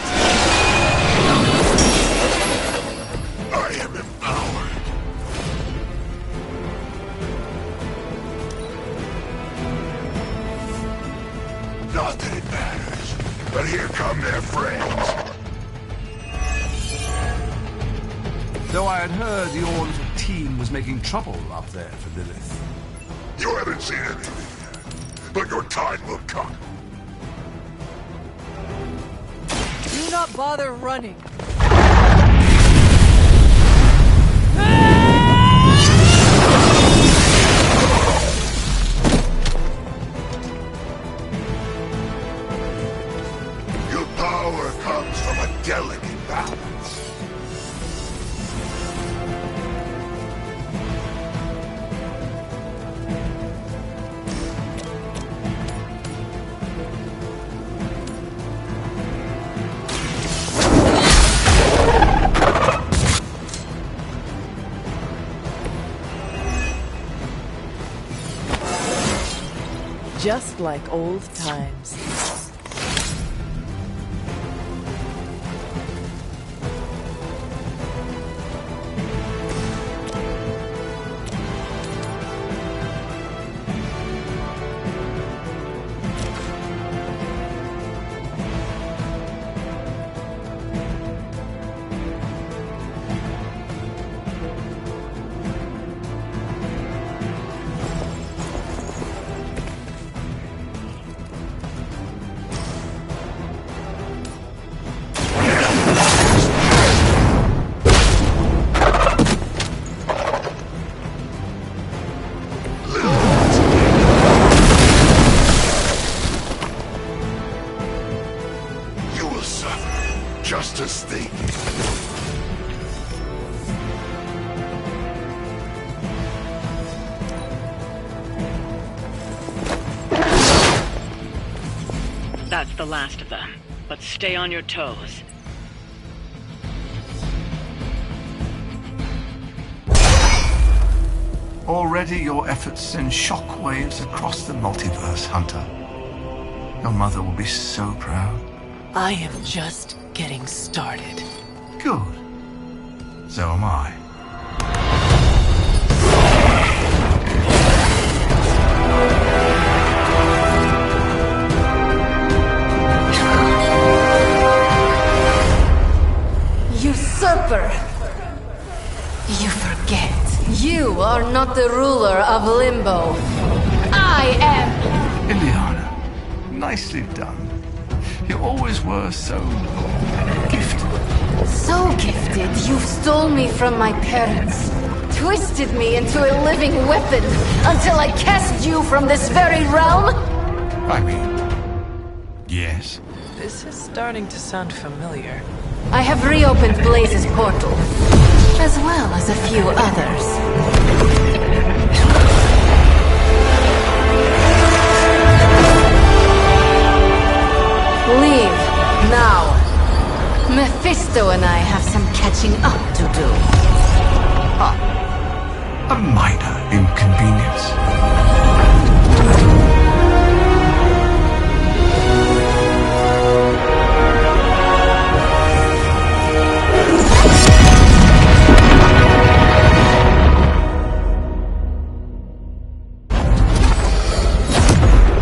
I am empowered. Not that it matters, but here come their friends. Though I had heard your little team was making trouble up there for Lilith. You haven't seen anything yet, but your time will come. Do not bother running. Your power comes from a delicate balance. Just like old times. Just as they did. That's the last of them, but stay on your toes. Already your efforts send shockwaves across the multiverse, Hunter. Your mother will be so proud. I am just getting started. Good. So am I. Usurper! You forget. You are not the ruler of Limbo. I am... Ileana, nicely done. You always were so gifted. So gifted, you stole me from my parents. Twisted me into a living weapon until I cast you from this very realm? I mean, yes. This is starting to sound familiar. I have reopened Blaze's portal, as well as a few others. Leave, now. Mephisto and I have some catching up to do. A minor inconvenience.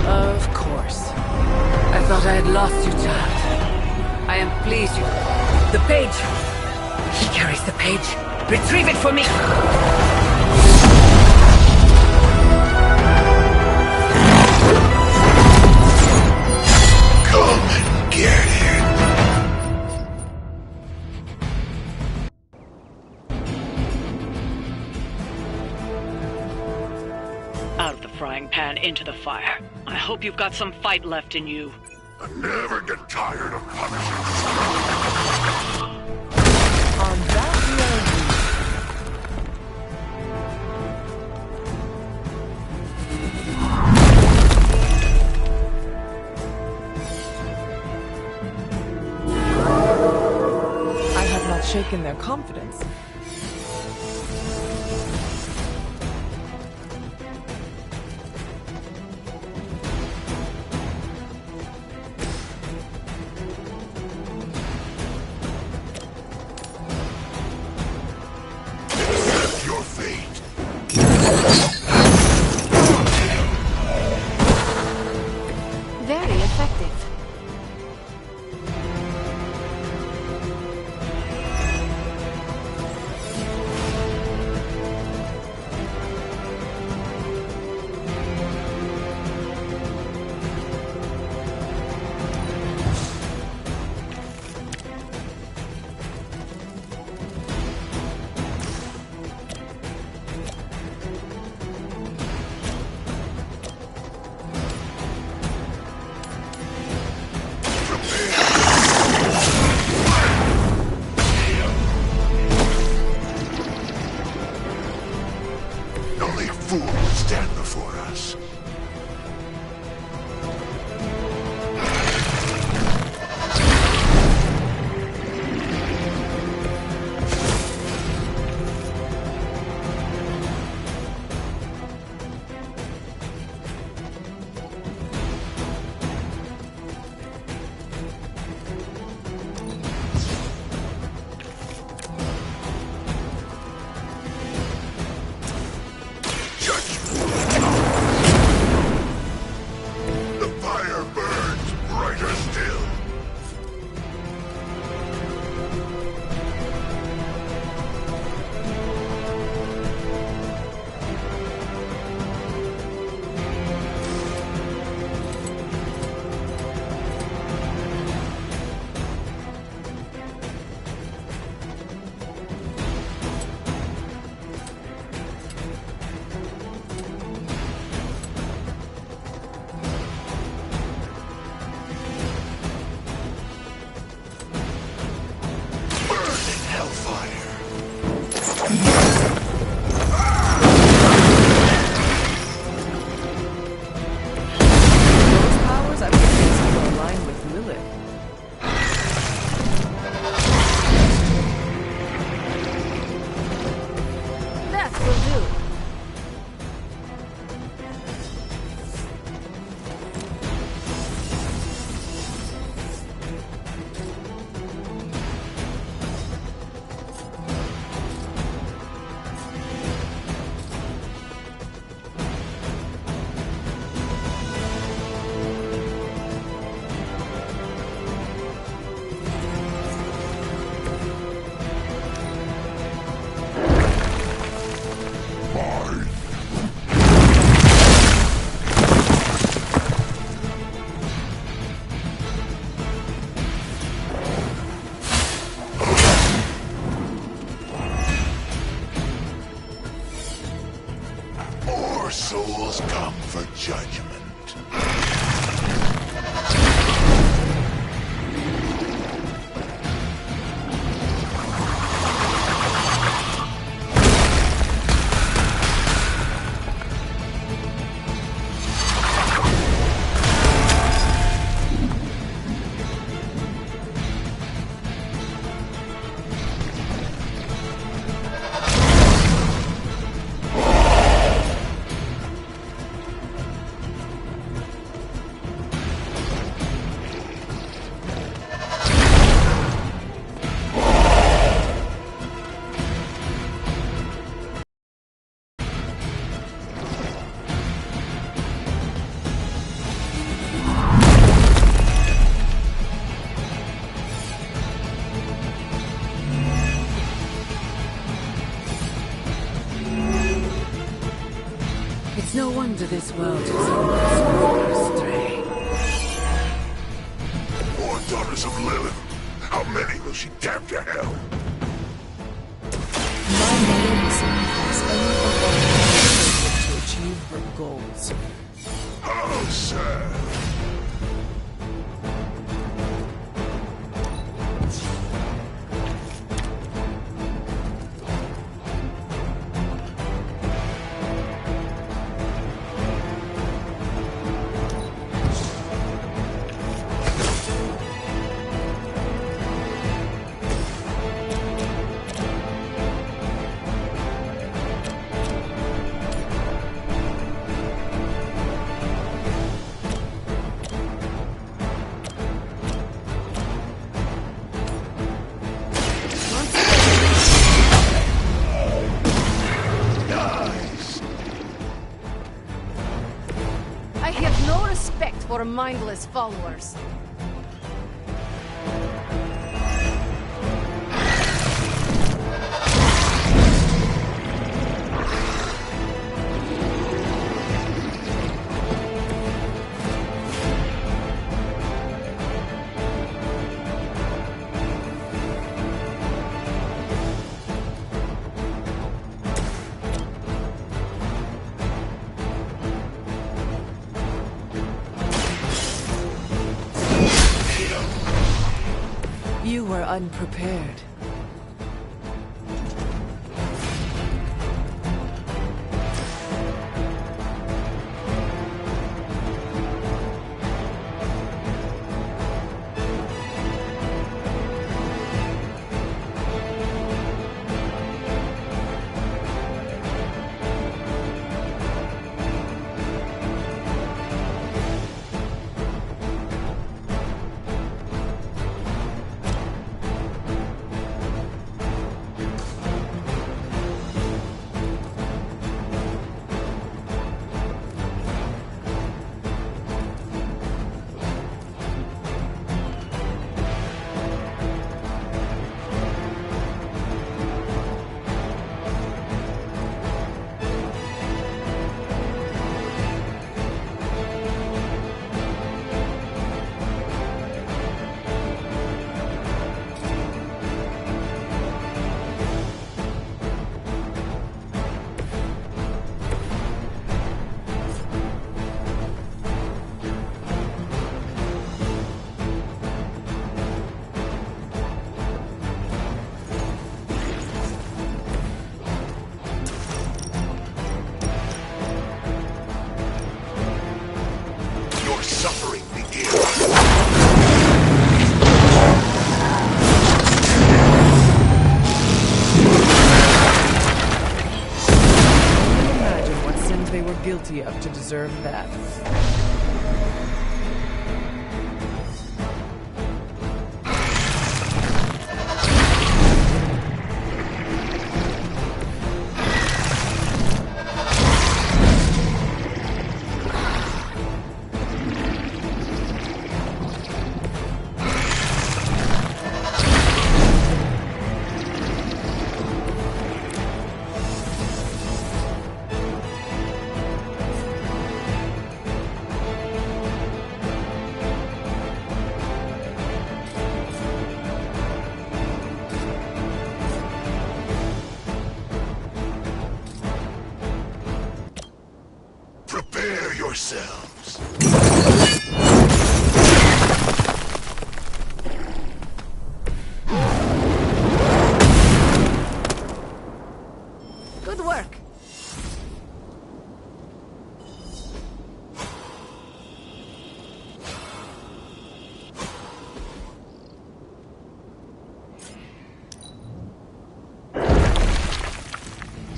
Of course. I thought I had lost you, child. I am pleased you... The page! He carries the page. Retrieve it for me! Come and get it. Out of the frying pan into the fire. I hope you've got some fight left in you. I never get tired of punishing. On that I have not shaken their confidence. Your fate. Very effective. Only a fool will stand before us. The fire burns brighter still. fools come for judgment. It's no wonder this world is always astray. More daughters of Lilith. How many will she damn to hell? My mother will sacrifice anyone to achieve her goals. How sad. I have no respect for mindless followers. You were unprepared. Suffering begins. Imagine what sins they were guilty of to deserve that. Prepare yourselves. Good work.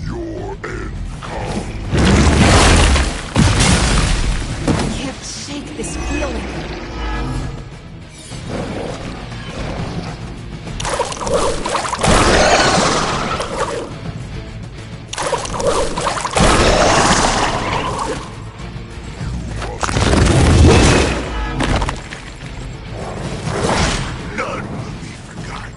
Your end comes. I can't shake this feeling. None will be forgotten.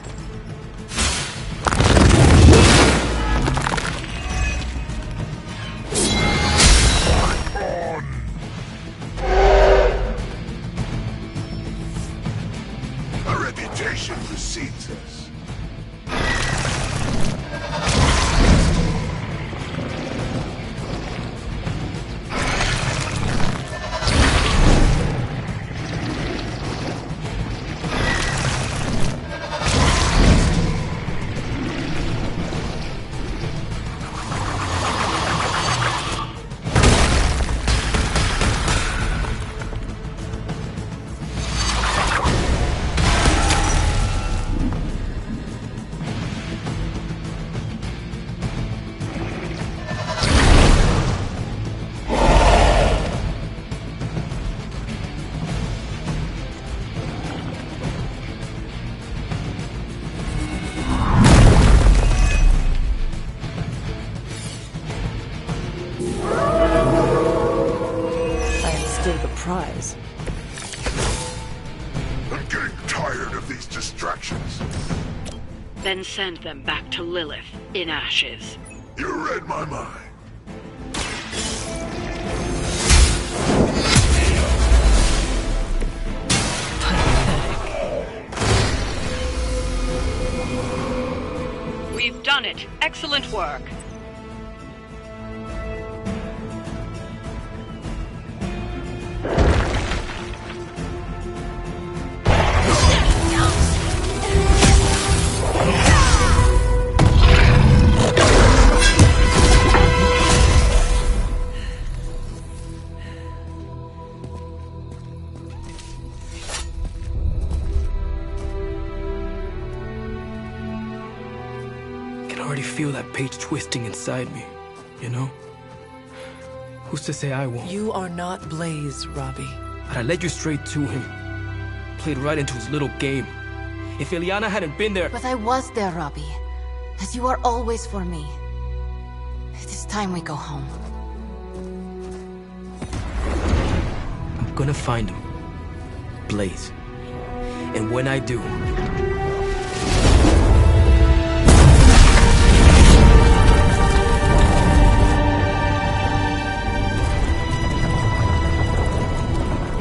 Our reputation precedes us. I am still the prize. I'm getting tired of these distractions. Then send them back to Lilith in ashes. You read my mind. We've done it. Excellent work. I can already feel that page twisting inside me, you know? Who's to say I won't? You are not Blaze, Robbie. But I led you straight to him. Played right into his little game. If Ilyana hadn't been there... But I was there, Robbie. As you are always for me. It is time we go home. I'm gonna find him. Blaze. And when I do...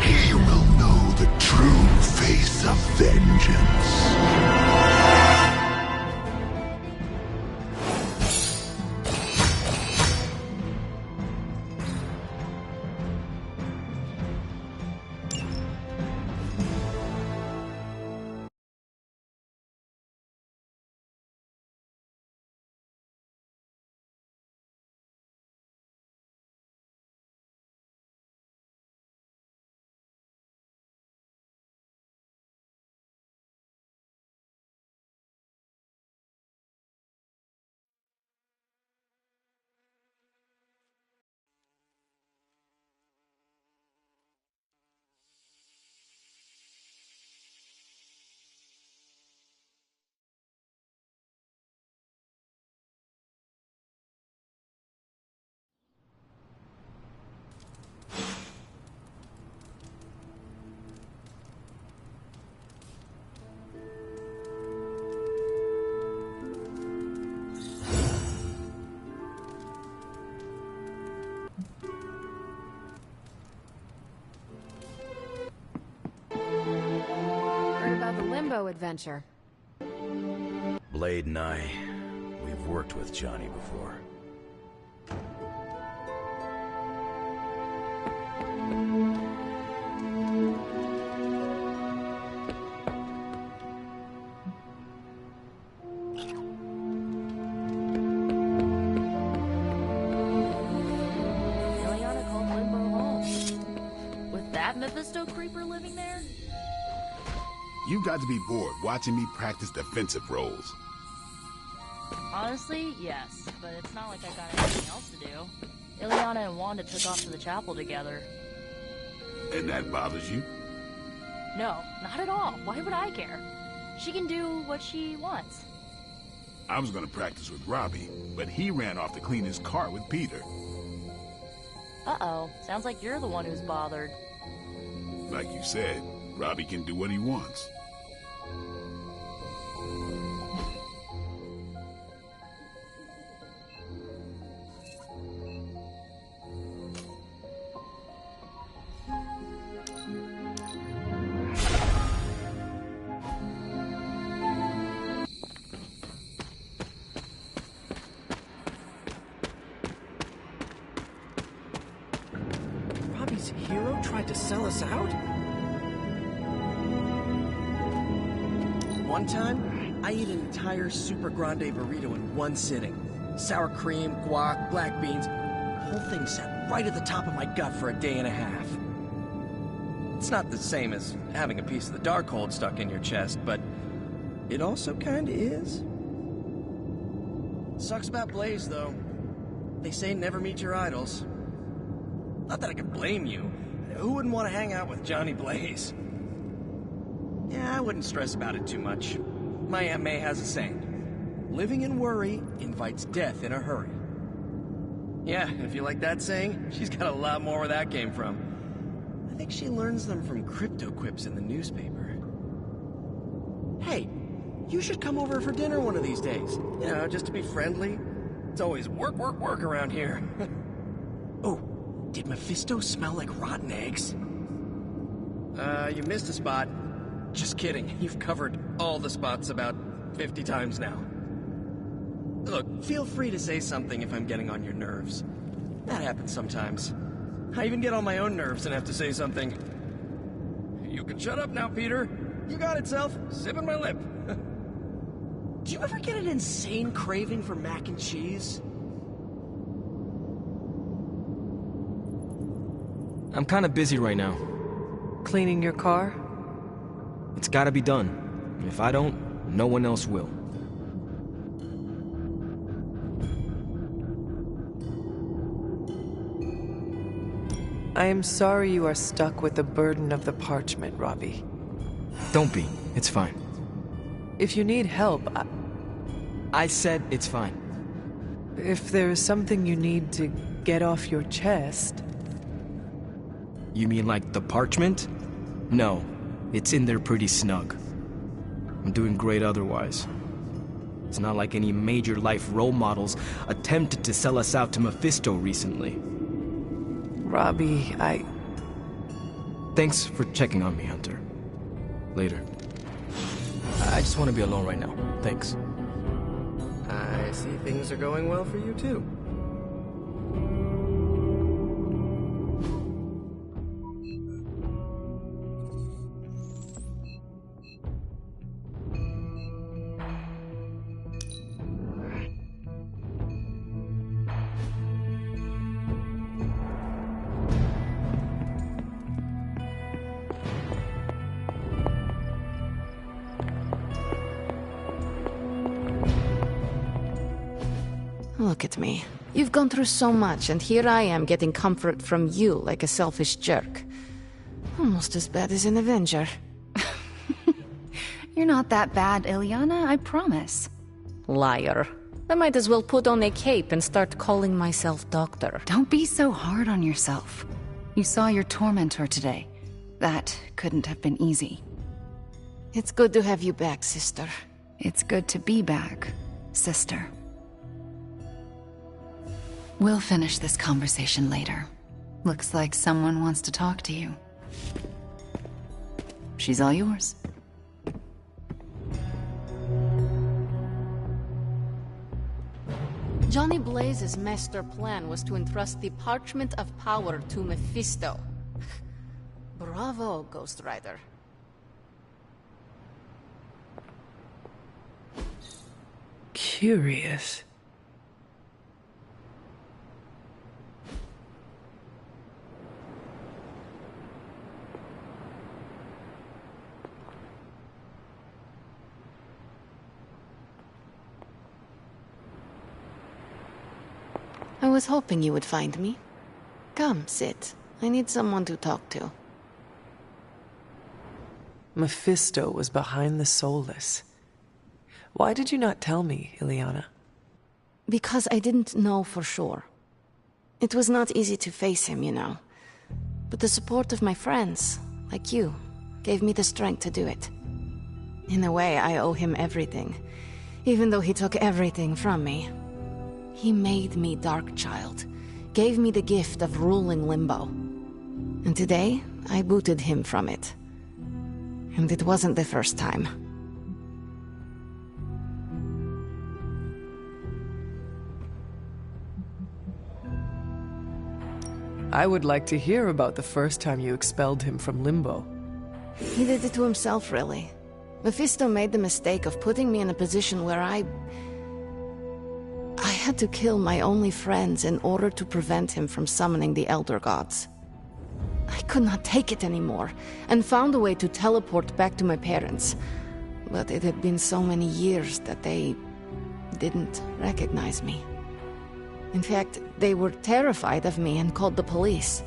He will know the true face of vengeance. Heard about the Limbo adventure. Blade and I, we've worked with Johnny before. that Mephisto creeper living there? You've got to be bored watching me practice defensive roles. Honestly, yes, but it's not like I got anything else to do. Ileana and Wanda took off to the chapel together. And that bothers you? No, not at all. Why would I care? She can do what she wants. I was gonna practice with Robbie, but he ran off to clean his car with Peter. Uh-oh. Sounds like you're the one who's bothered. Like you said, Robbie can do what he wants. Robbie's hero tried to sell us out? One time, I ate an entire Super Grande burrito in one sitting. Sour cream, guac, black beans. The whole thing sat right at the top of my gut for a day and a half. It's not the same as having a piece of the Darkhold stuck in your chest, but it also kinda is. Sucks about Blaze, though. They say never meet your idols. Not that I could blame you. Who wouldn't want to hang out with Johnny Blaze? Yeah, I wouldn't stress about it too much. My Aunt May has a saying. Living in worry invites death in a hurry. Yeah, if you like that saying, she's got a lot more where that came from. I think she learns them from crypto quips in the newspaper. Hey, you should come over for dinner one of these days. You know, just to be friendly. It's always work, work, work around here. Oh, did Mephisto smell like rotten eggs? You missed a spot. Just kidding. You've covered all the spots about 50 times now. Look, feel free to say something if I'm getting on your nerves. That happens sometimes. I even get on my own nerves and have to say something. You can shut up now, Peter. You got it, Self. Sipping my lip. Do you ever get an insane craving for mac and cheese? I'm kind of busy right now. Cleaning your car? It's gotta be done. If I don't, no one else will. I am sorry you are stuck with the burden of the parchment, Robbie. Don't be. It's fine. If you need help, I said it's fine. If there is something you need to get off your chest... You mean like the parchment? No, it's in there pretty snug. I'm doing great otherwise. It's not like any major life role models attempted to sell us out to Mephisto recently. Robbie, Thanks for checking on me, Hunter. Later. I just want to be alone right now. Thanks. I see things are going well for you, too. Look at me. You've gone through so much, and here I am getting comfort from you like a selfish jerk. Almost as bad as an Avenger. You're not that bad, Ileana, I promise. Liar. I might as well put on a cape and start calling myself Doctor. Don't be so hard on yourself. You saw your tormentor today. That couldn't have been easy. It's good to have you back, sister. It's good to be back, sister. We'll finish this conversation later. Looks like someone wants to talk to you. She's all yours. Johnny Blaze's master plan was to entrust the Parchment of Power to Mephisto. Bravo, Ghost Rider. Curious. I was hoping you would find me. Come, sit. I need someone to talk to. Mephisto was behind the Soulless. Why did you not tell me, Illyana? Because I didn't know for sure. It was not easy to face him, you know. But the support of my friends, like you, gave me the strength to do it. In a way, I owe him everything, even though he took everything from me. He made me Darkchild, gave me the gift of ruling Limbo. And today, I booted him from it. And it wasn't the first time. I would like to hear about the first time you expelled him from Limbo. He did it to himself, really. Mephisto made the mistake of putting me in a position where I had to kill my only friends in order to prevent him from summoning the Elder Gods. I could not take it anymore, and found a way to teleport back to my parents. But it had been so many years that they didn't recognize me. In fact, they were terrified of me and called the police.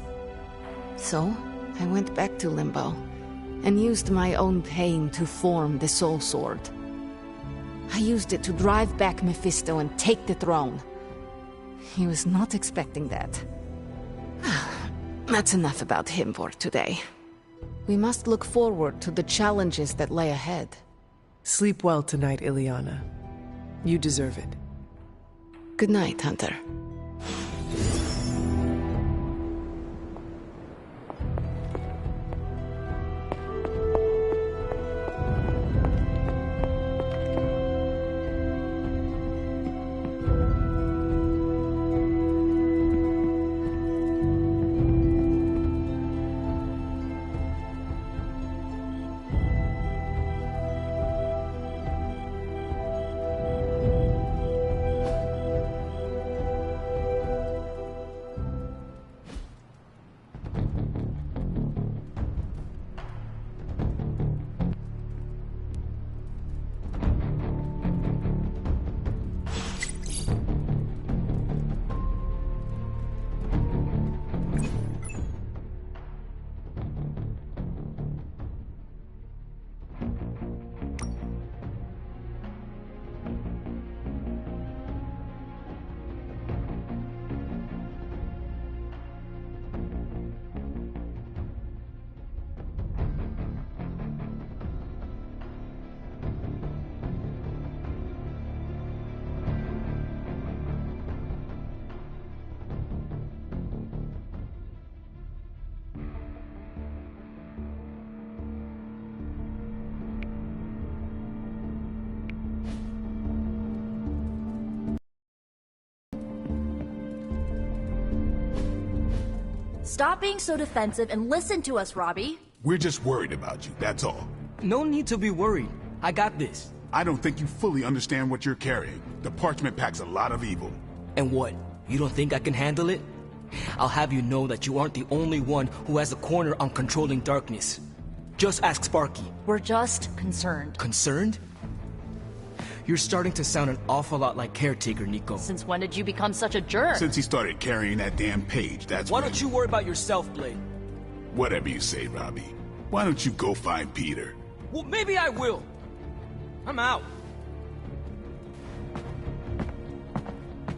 So, I went back to Limbo, and used my own pain to form the Soul Sword. I used it to drive back Mephisto and take the throne. He was not expecting that. That's enough about him for today. We must look forward to the challenges that lay ahead. Sleep well tonight, Illyana. You deserve it. Good night, Hunter. Stop being so defensive and listen to us, Robbie. We're just worried about you, that's all. No need to be worried. I got this. I don't think you fully understand what you're carrying. The parchment packs a lot of evil. And what? You don't think I can handle it? I'll have you know that you aren't the only one who has a corner on controlling darkness. Just ask Sparky. We're just concerned. Concerned? You're starting to sound an awful lot like Caretaker, Nico. Since when did you become such a jerk? Since he started carrying that damn page, that's Why don't you worry about yourself, Blade? Whatever you say, Robbie. Why don't you go find Peter? Well, maybe I will. I'm out.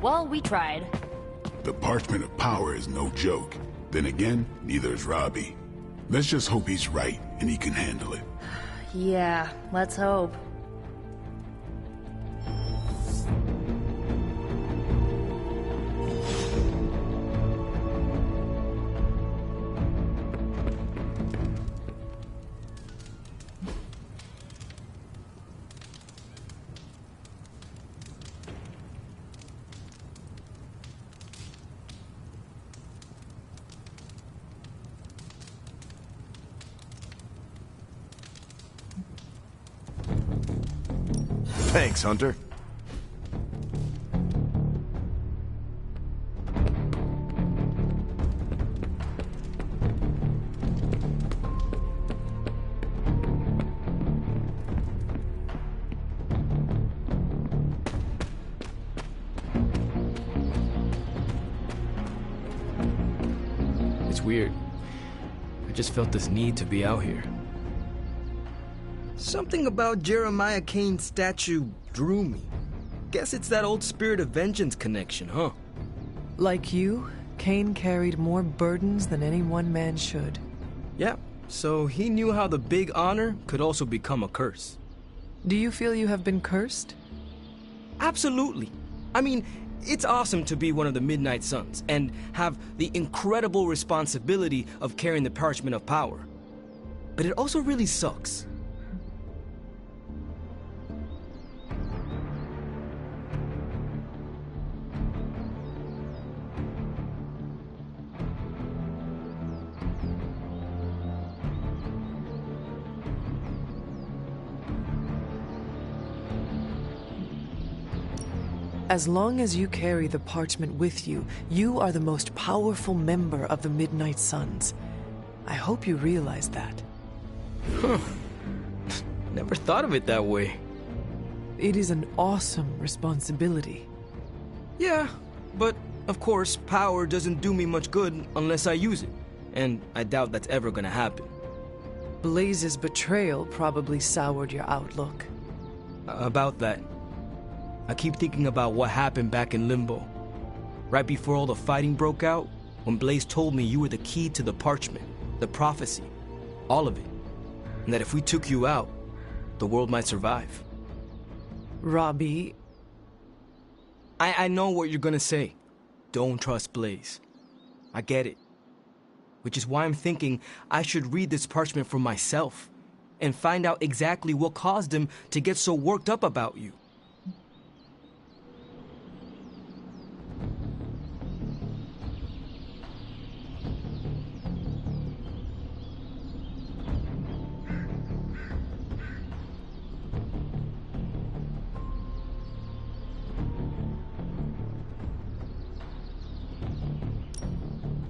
Well, we tried. The Parchment of Power is no joke. Then again, neither is Robbie. Let's just hope he's right and he can handle it. Yeah, let's hope. Thanks, Hunter. weird. I just felt this need to be out here. Something about Jeremiah Kane's statue drew me. Guess it's that old Spirit of Vengeance connection, huh? Like you, Kane carried more burdens than any one man should. Yeah, so he knew how the big honor could also become a curse. Do you feel you have been cursed? Absolutely. I mean, it's awesome to be one of the Midnight Suns and have the incredible responsibility of carrying the Parchment of Power. But it also really sucks. As long as you carry the parchment with you, you are the most powerful member of the Midnight Suns. I hope you realize that. Huh. Never thought of it that way. It is an awesome responsibility. Yeah, but of course, power doesn't do me much good unless I use it. And I doubt that's ever gonna happen. Blaze's betrayal probably soured your outlook. About that. I keep thinking about what happened back in Limbo. Right before all the fighting broke out, when Blaze told me you were the key to the parchment, the prophecy, all of it. And that if we took you out, the world might survive. Robbie... I know what you're gonna say. Don't trust Blaze. I get it. Which is why I'm thinking I should read this parchment for myself and find out exactly what caused him to get so worked up about you.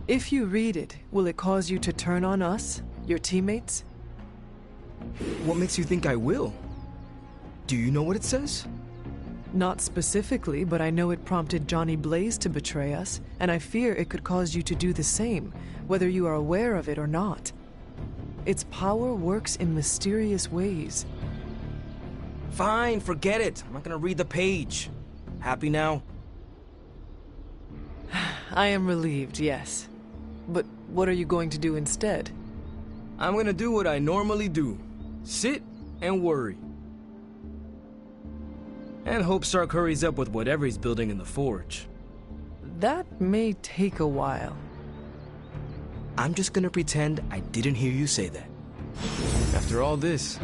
If you read it, will it cause you to turn on us, your teammates? What makes you think I will? Do you know what it says? Not specifically, but I know it prompted Johnny Blaze to betray us, and I fear it could cause you to do the same, whether you are aware of it or not. Its power works in mysterious ways. Fine, forget it. I'm not gonna read the page. Happy now? I am relieved, yes. But what are you going to do instead? I'm gonna do what I normally do. Sit and worry. And hope Stark hurries up with whatever he's building in the forge. That may take a while. I'm just gonna pretend I didn't hear you say that. After all this,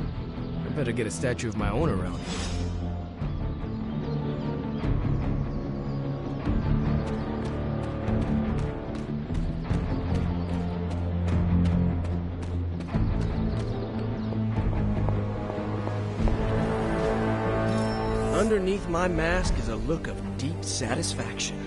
I better get a statue of my own around. Underneath my mask is a look of deep satisfaction.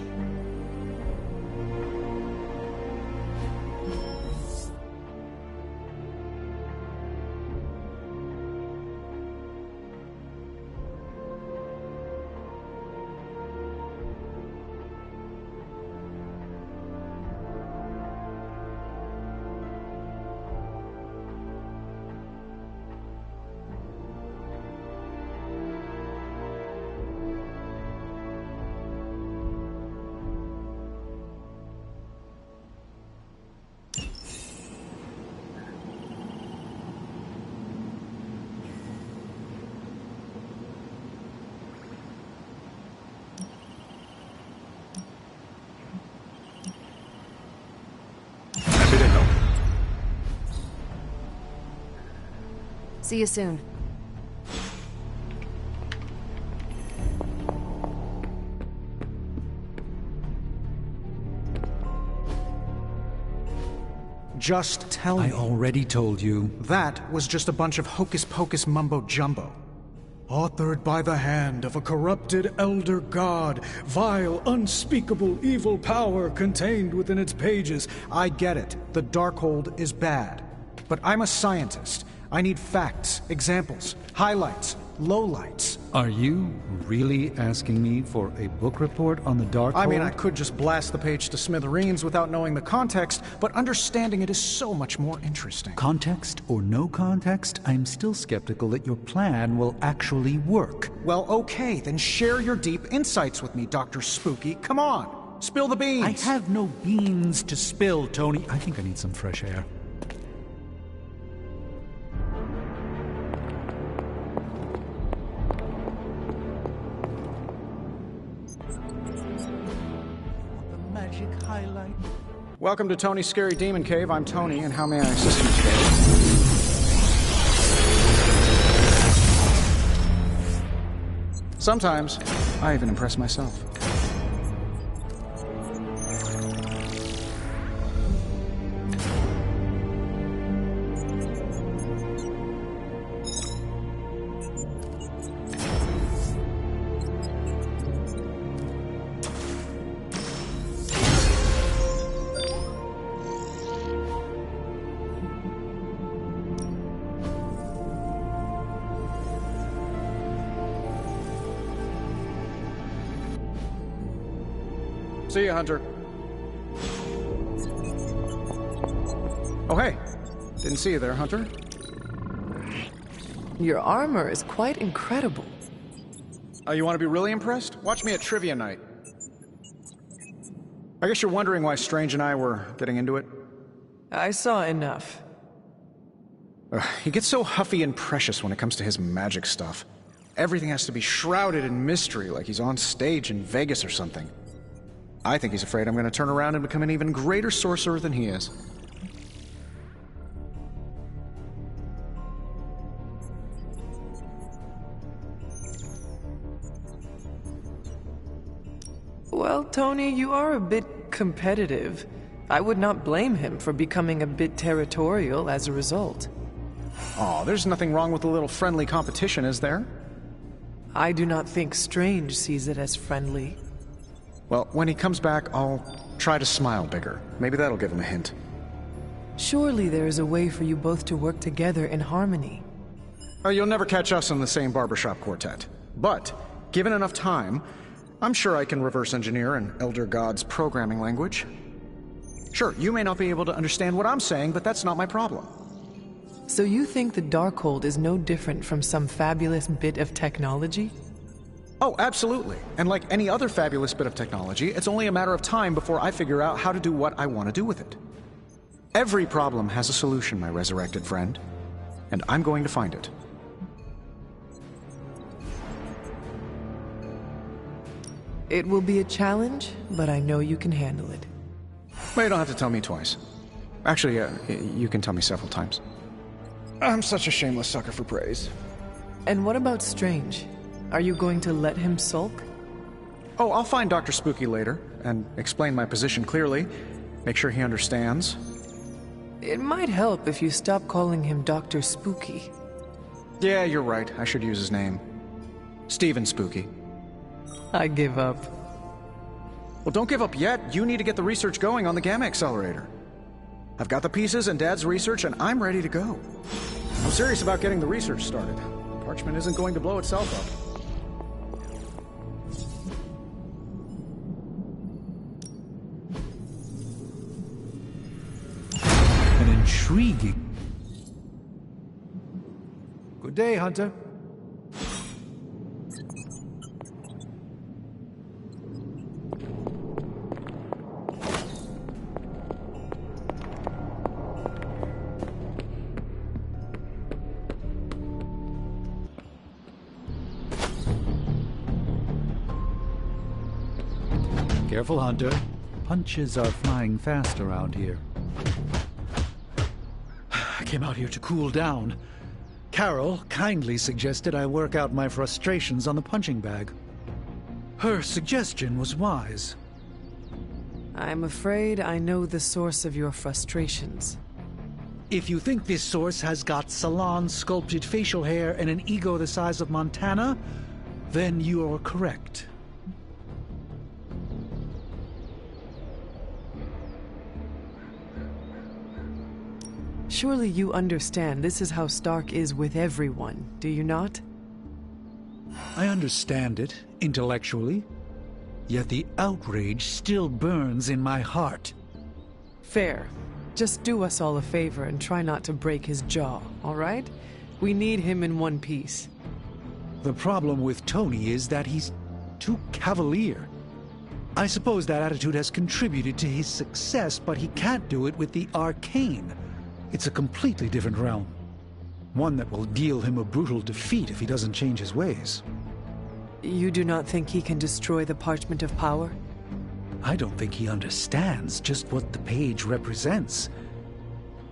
See you soon. Just tell me. I already told you. That was just a bunch of hocus-pocus mumbo-jumbo. Authored by the hand of a corrupted elder god, vile, unspeakable evil power contained within its pages. I get it. The Darkhold is bad. But I'm a scientist. I need facts, examples, highlights, lowlights. Are you really asking me for a book report on the Darkhold? I mean, I could just blast the page to smithereens without knowing the context, but understanding it is so much more interesting. Context or no context, I'm still skeptical that your plan will actually work. Well, okay, then share your deep insights with me, Dr. Spooky. Come on, spill the beans. I have no beans to spill, Tony. I think I need some fresh air. Highlight. Welcome to Tony's Scary Demon Cave. I'm Tony, and how may I assist you today? Sometimes, I even impress myself. See ya, Hunter. Oh, hey. Didn't see you there, Hunter. Your armor is quite incredible. You want to be really impressed? Watch me at trivia night. I guess you're wondering why Strange and I were getting into it. I saw enough. He gets so huffy and precious when it comes to his magic stuff. Everything has to be shrouded in mystery, like he's on stage in Vegas or something. I think he's afraid I'm going to turn around and become an even greater sorcerer than he is. Well, Tony, you are a bit competitive. I would not blame him for becoming a bit territorial as a result. Aw, there's nothing wrong with a little friendly competition, is there? I do not think Strange sees it as friendly. Well, when he comes back, I'll try to smile bigger. Maybe that'll give him a hint. Surely there is a way for you both to work together in harmony. You'll never catch us in the same barbershop quartet. But, given enough time, I'm sure I can reverse engineer an Elder God's programming language. Sure, you may not be able to understand what I'm saying, but that's not my problem. So you think the Darkhold is no different from some fabulous bit of technology? Oh, absolutely. And like any other fabulous bit of technology, it's only a matter of time before I figure out how to do what I want to do with it. Every problem has a solution, my resurrected friend. And I'm going to find it. It will be a challenge, but I know you can handle it. Well, you don't have to tell me twice. Actually, you can tell me several times. I'm such a shameless sucker for praise. And what about Strange? Are you going to let him sulk? Oh, I'll find Dr. Spooky later, and explain my position clearly. Make sure he understands. It might help if you stop calling him Dr. Spooky. Yeah, you're right. I should use his name. Stephen Spooky. I give up. Well, don't give up yet. You need to get the research going on the Gamma Accelerator. I've got the pieces and Dad's research, and I'm ready to go. I'm serious about getting the research started. Parchment isn't going to blow itself up. An intriguing... Good day, Hunter. Careful, Hunter. Punches are flying fast around here. I came out here to cool down. Carol kindly suggested I work out my frustrations on the punching bag. Her suggestion was wise. I'm afraid I know the source of your frustrations. If you think this source has got salon-sculpted facial hair and an ego the size of Montana, then you are correct. Surely you understand this is how Stark is with everyone, do you not? I understand it, intellectually. Yet the outrage still burns in my heart. Fair. Just do us all a favor and try not to break his jaw, all right? We need him in one piece. The problem with Tony is that he's too cavalier. I suppose that attitude has contributed to his success, but he can't do it with the arcane. It's a completely different realm. One that will deal him a brutal defeat if he doesn't change his ways. You do not think he can destroy the Parchment of Power? I don't think he understands just what the page represents.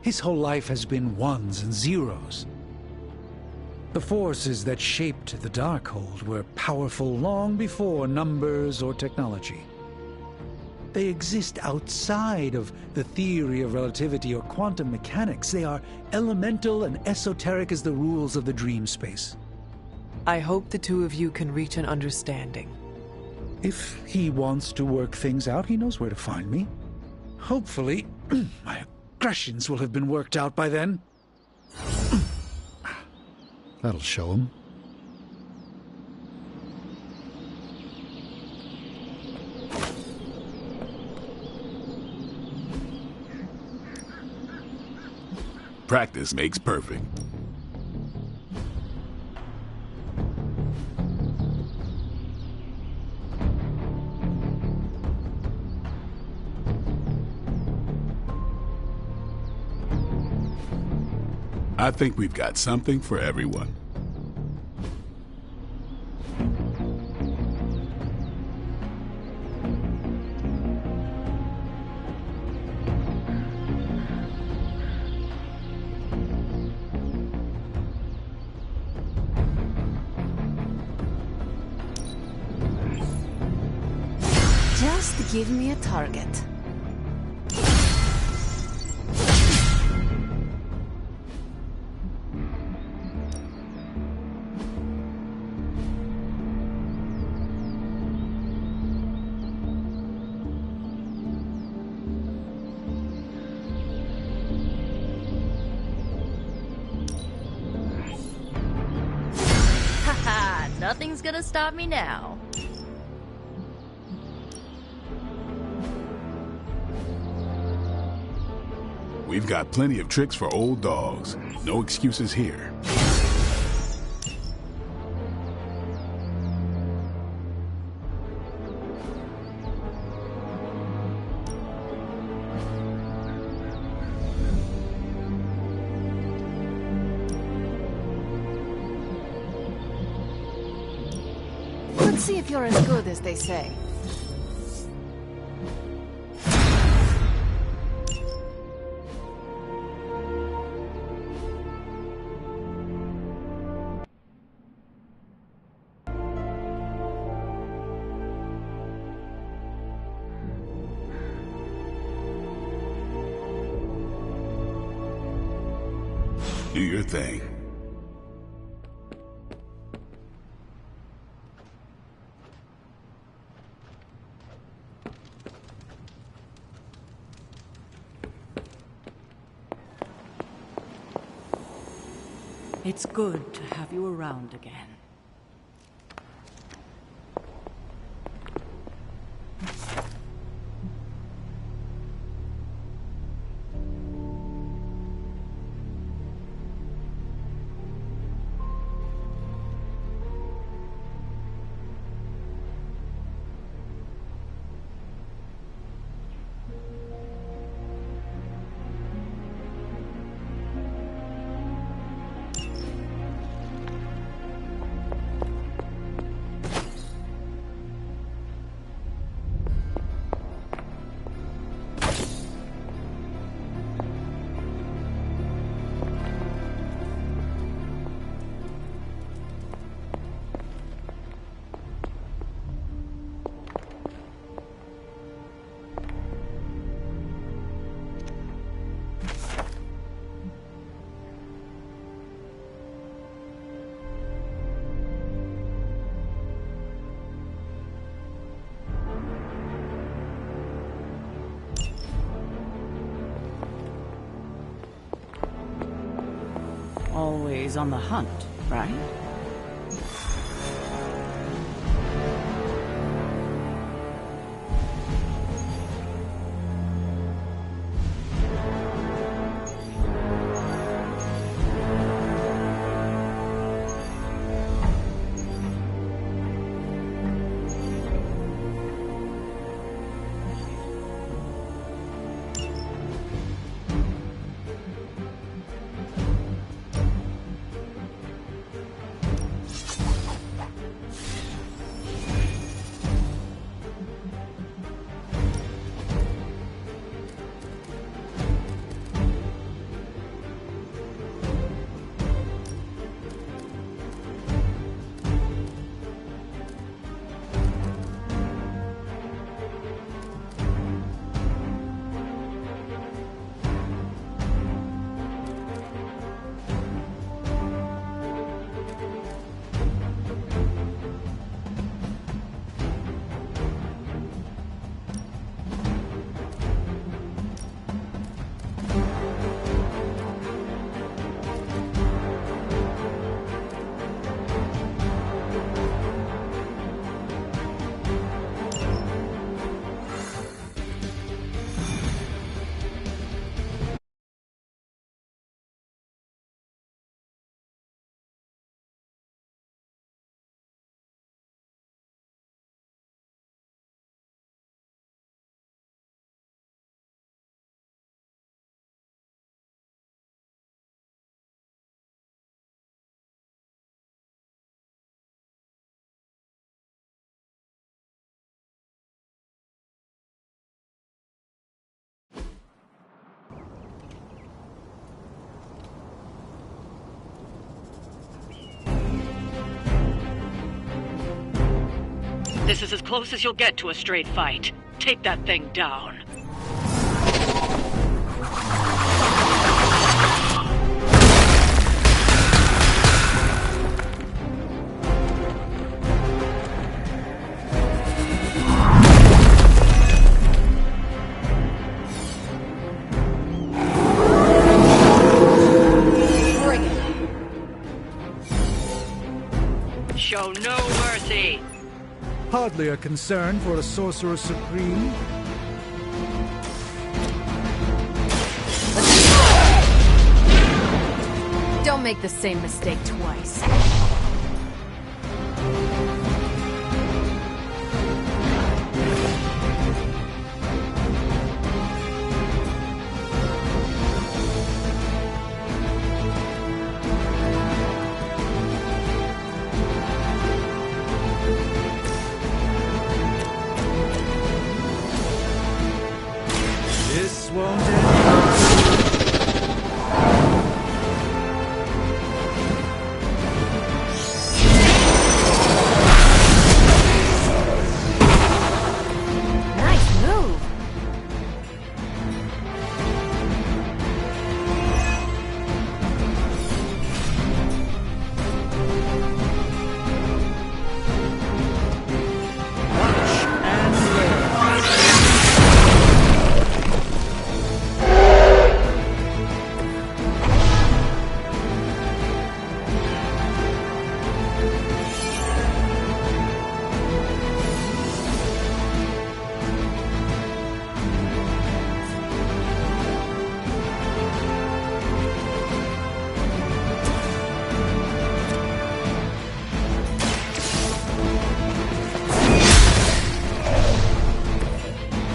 His whole life has been ones and zeros. The forces that shaped the Darkhold were powerful long before numbers or technology. They exist outside of the theory of relativity or quantum mechanics. They are elemental and esoteric as the rules of the dream space. I hope the two of you can reach an understanding. If he wants to work things out, he knows where to find me. Hopefully, my aggressions will have been worked out by then. That'll show him. Practice makes perfect. I think we've got something for everyone. Just give me a target. Nothing's gonna stop me now. We've got plenty of tricks for old dogs. No excuses here. Let's see if you're as good as they say. Do your thing. It's good to have you around again. Always on the hunt, right? This is as close as you'll get to a straight fight. Take that thing down. Show no mercy. Hardly a concern for a Sorcerer Supreme. Don't make the same mistake twice. This won't end. Nice move.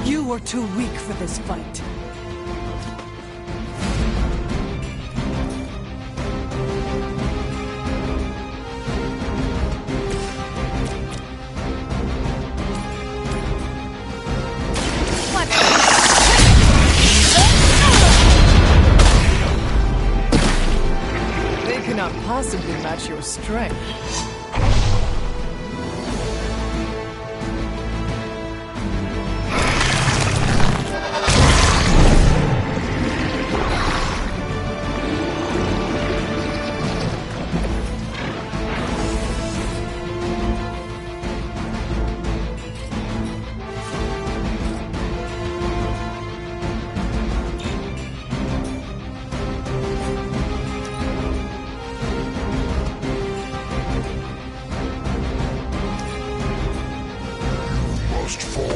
You are too weak for this fight. They cannot possibly match your strength. Must fall.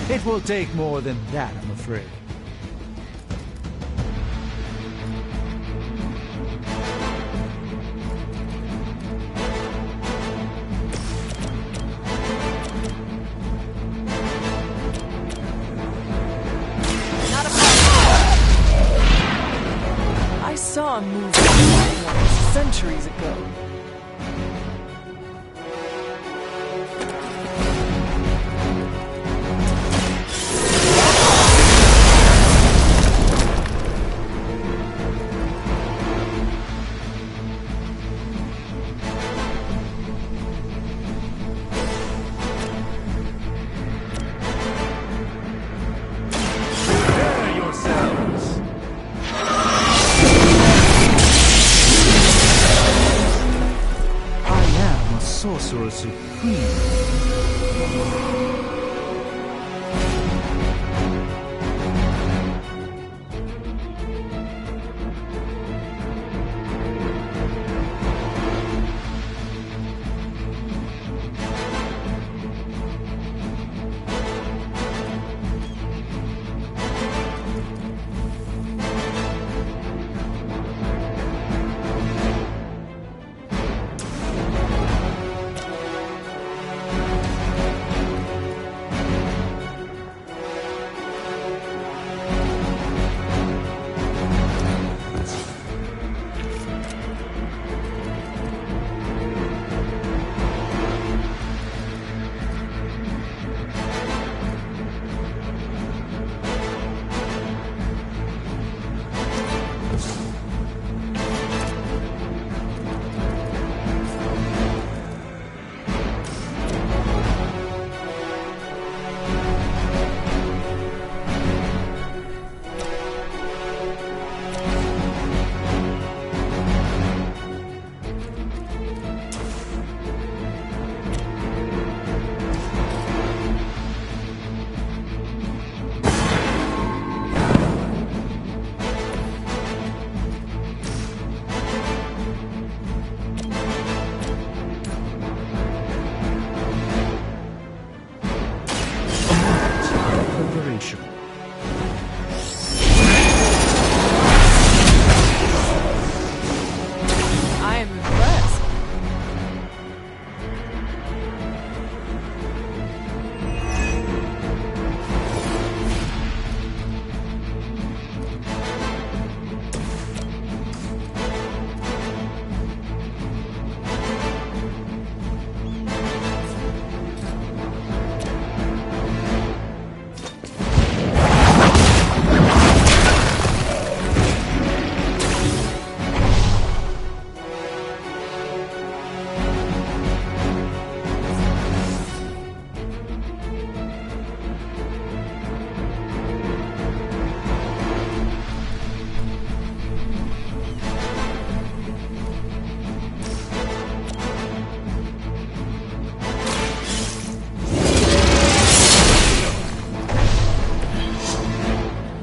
It will take more than that, I'm afraid. I saw a move like that centuries ago. Sorcerer Supreme. Preparation. I am impressed.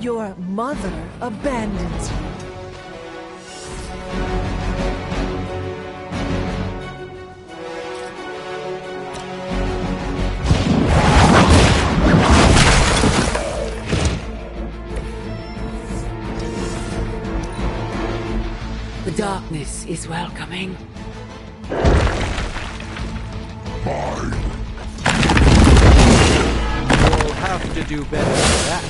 Your mother abandons you. The darkness is welcoming. You'll have to do better than that.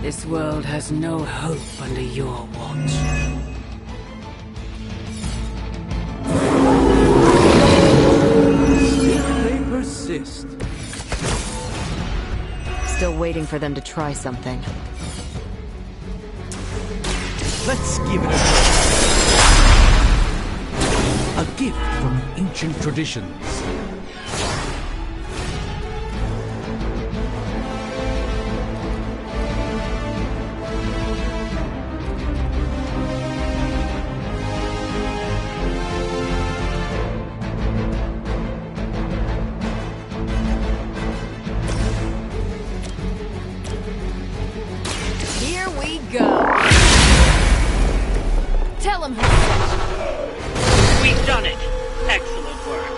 This world has no hope under your watch. They persist. Still waiting for them to try something. Let's give it a try. A gift from ancient traditions. Here we go. Tell him who. We've done it. Excellent work.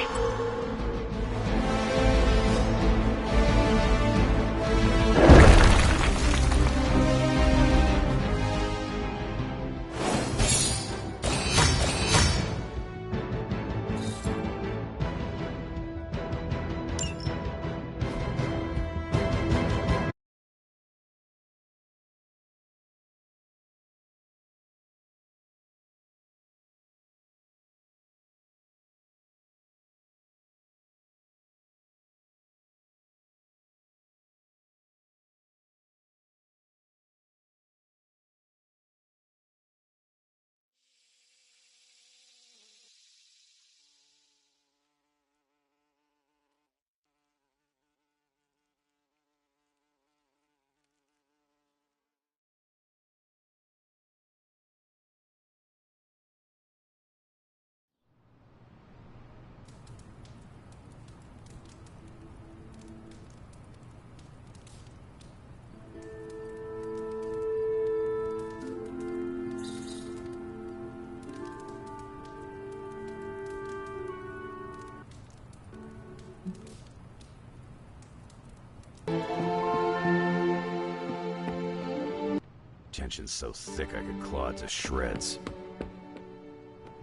tension's so thick I could claw it to shreds.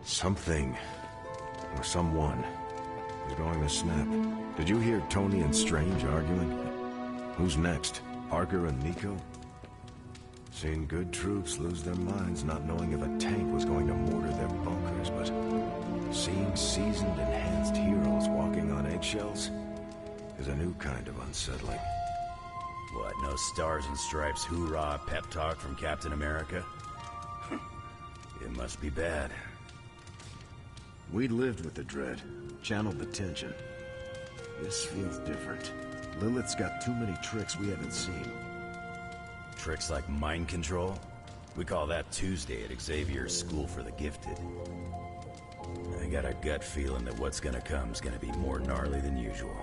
Something, or someone, is going to snap. Did you hear Tony and Strange arguing? Who's next? Parker and Nico? Seen good troops lose their minds not knowing if a tank was going to mortar their bunkers, but seeing seasoned, enhanced heroes walking on eggshells is a new kind of unsettling. What, no stars and stripes hoorah pep talk from Captain America? It must be bad. We lived with the dread, channeled the tension. This feels different. Lilith's got too many tricks we haven't seen. Tricks like mind control? We call that Tuesday at Xavier's School for the Gifted. I got a gut feeling that what's gonna come's gonna be more gnarly than usual.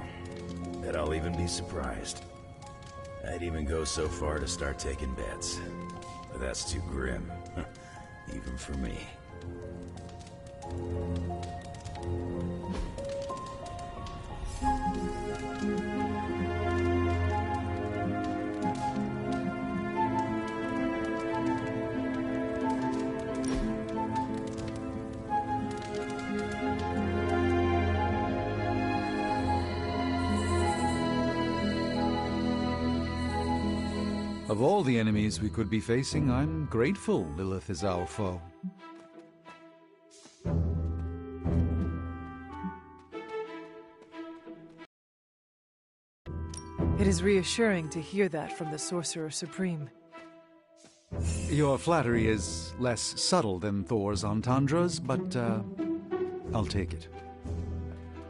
That I'll even be surprised. I'd even go so far to start taking bets. But that's too grim, even for me. Of all the enemies we could be facing, I'm grateful Lilith is our foe. It is reassuring to hear that from the Sorcerer Supreme. Your flattery is less subtle than Thor's entendres, but I'll take it.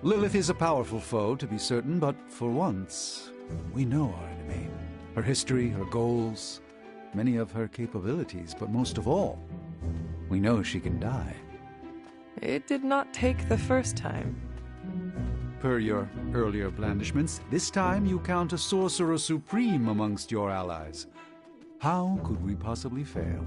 Lilith is a powerful foe, to be certain, but for once, we know our enemy. Her history, her goals, many of her capabilities, but most of all, we know she can die. It did not take the first time. Per your earlier blandishments, this time you count a Sorcerer Supreme amongst your allies. How could we possibly fail?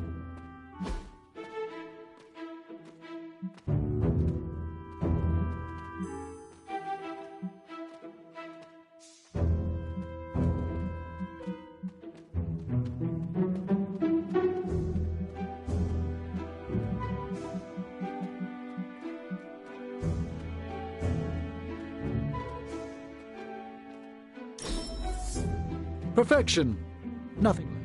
Perfection! Nothing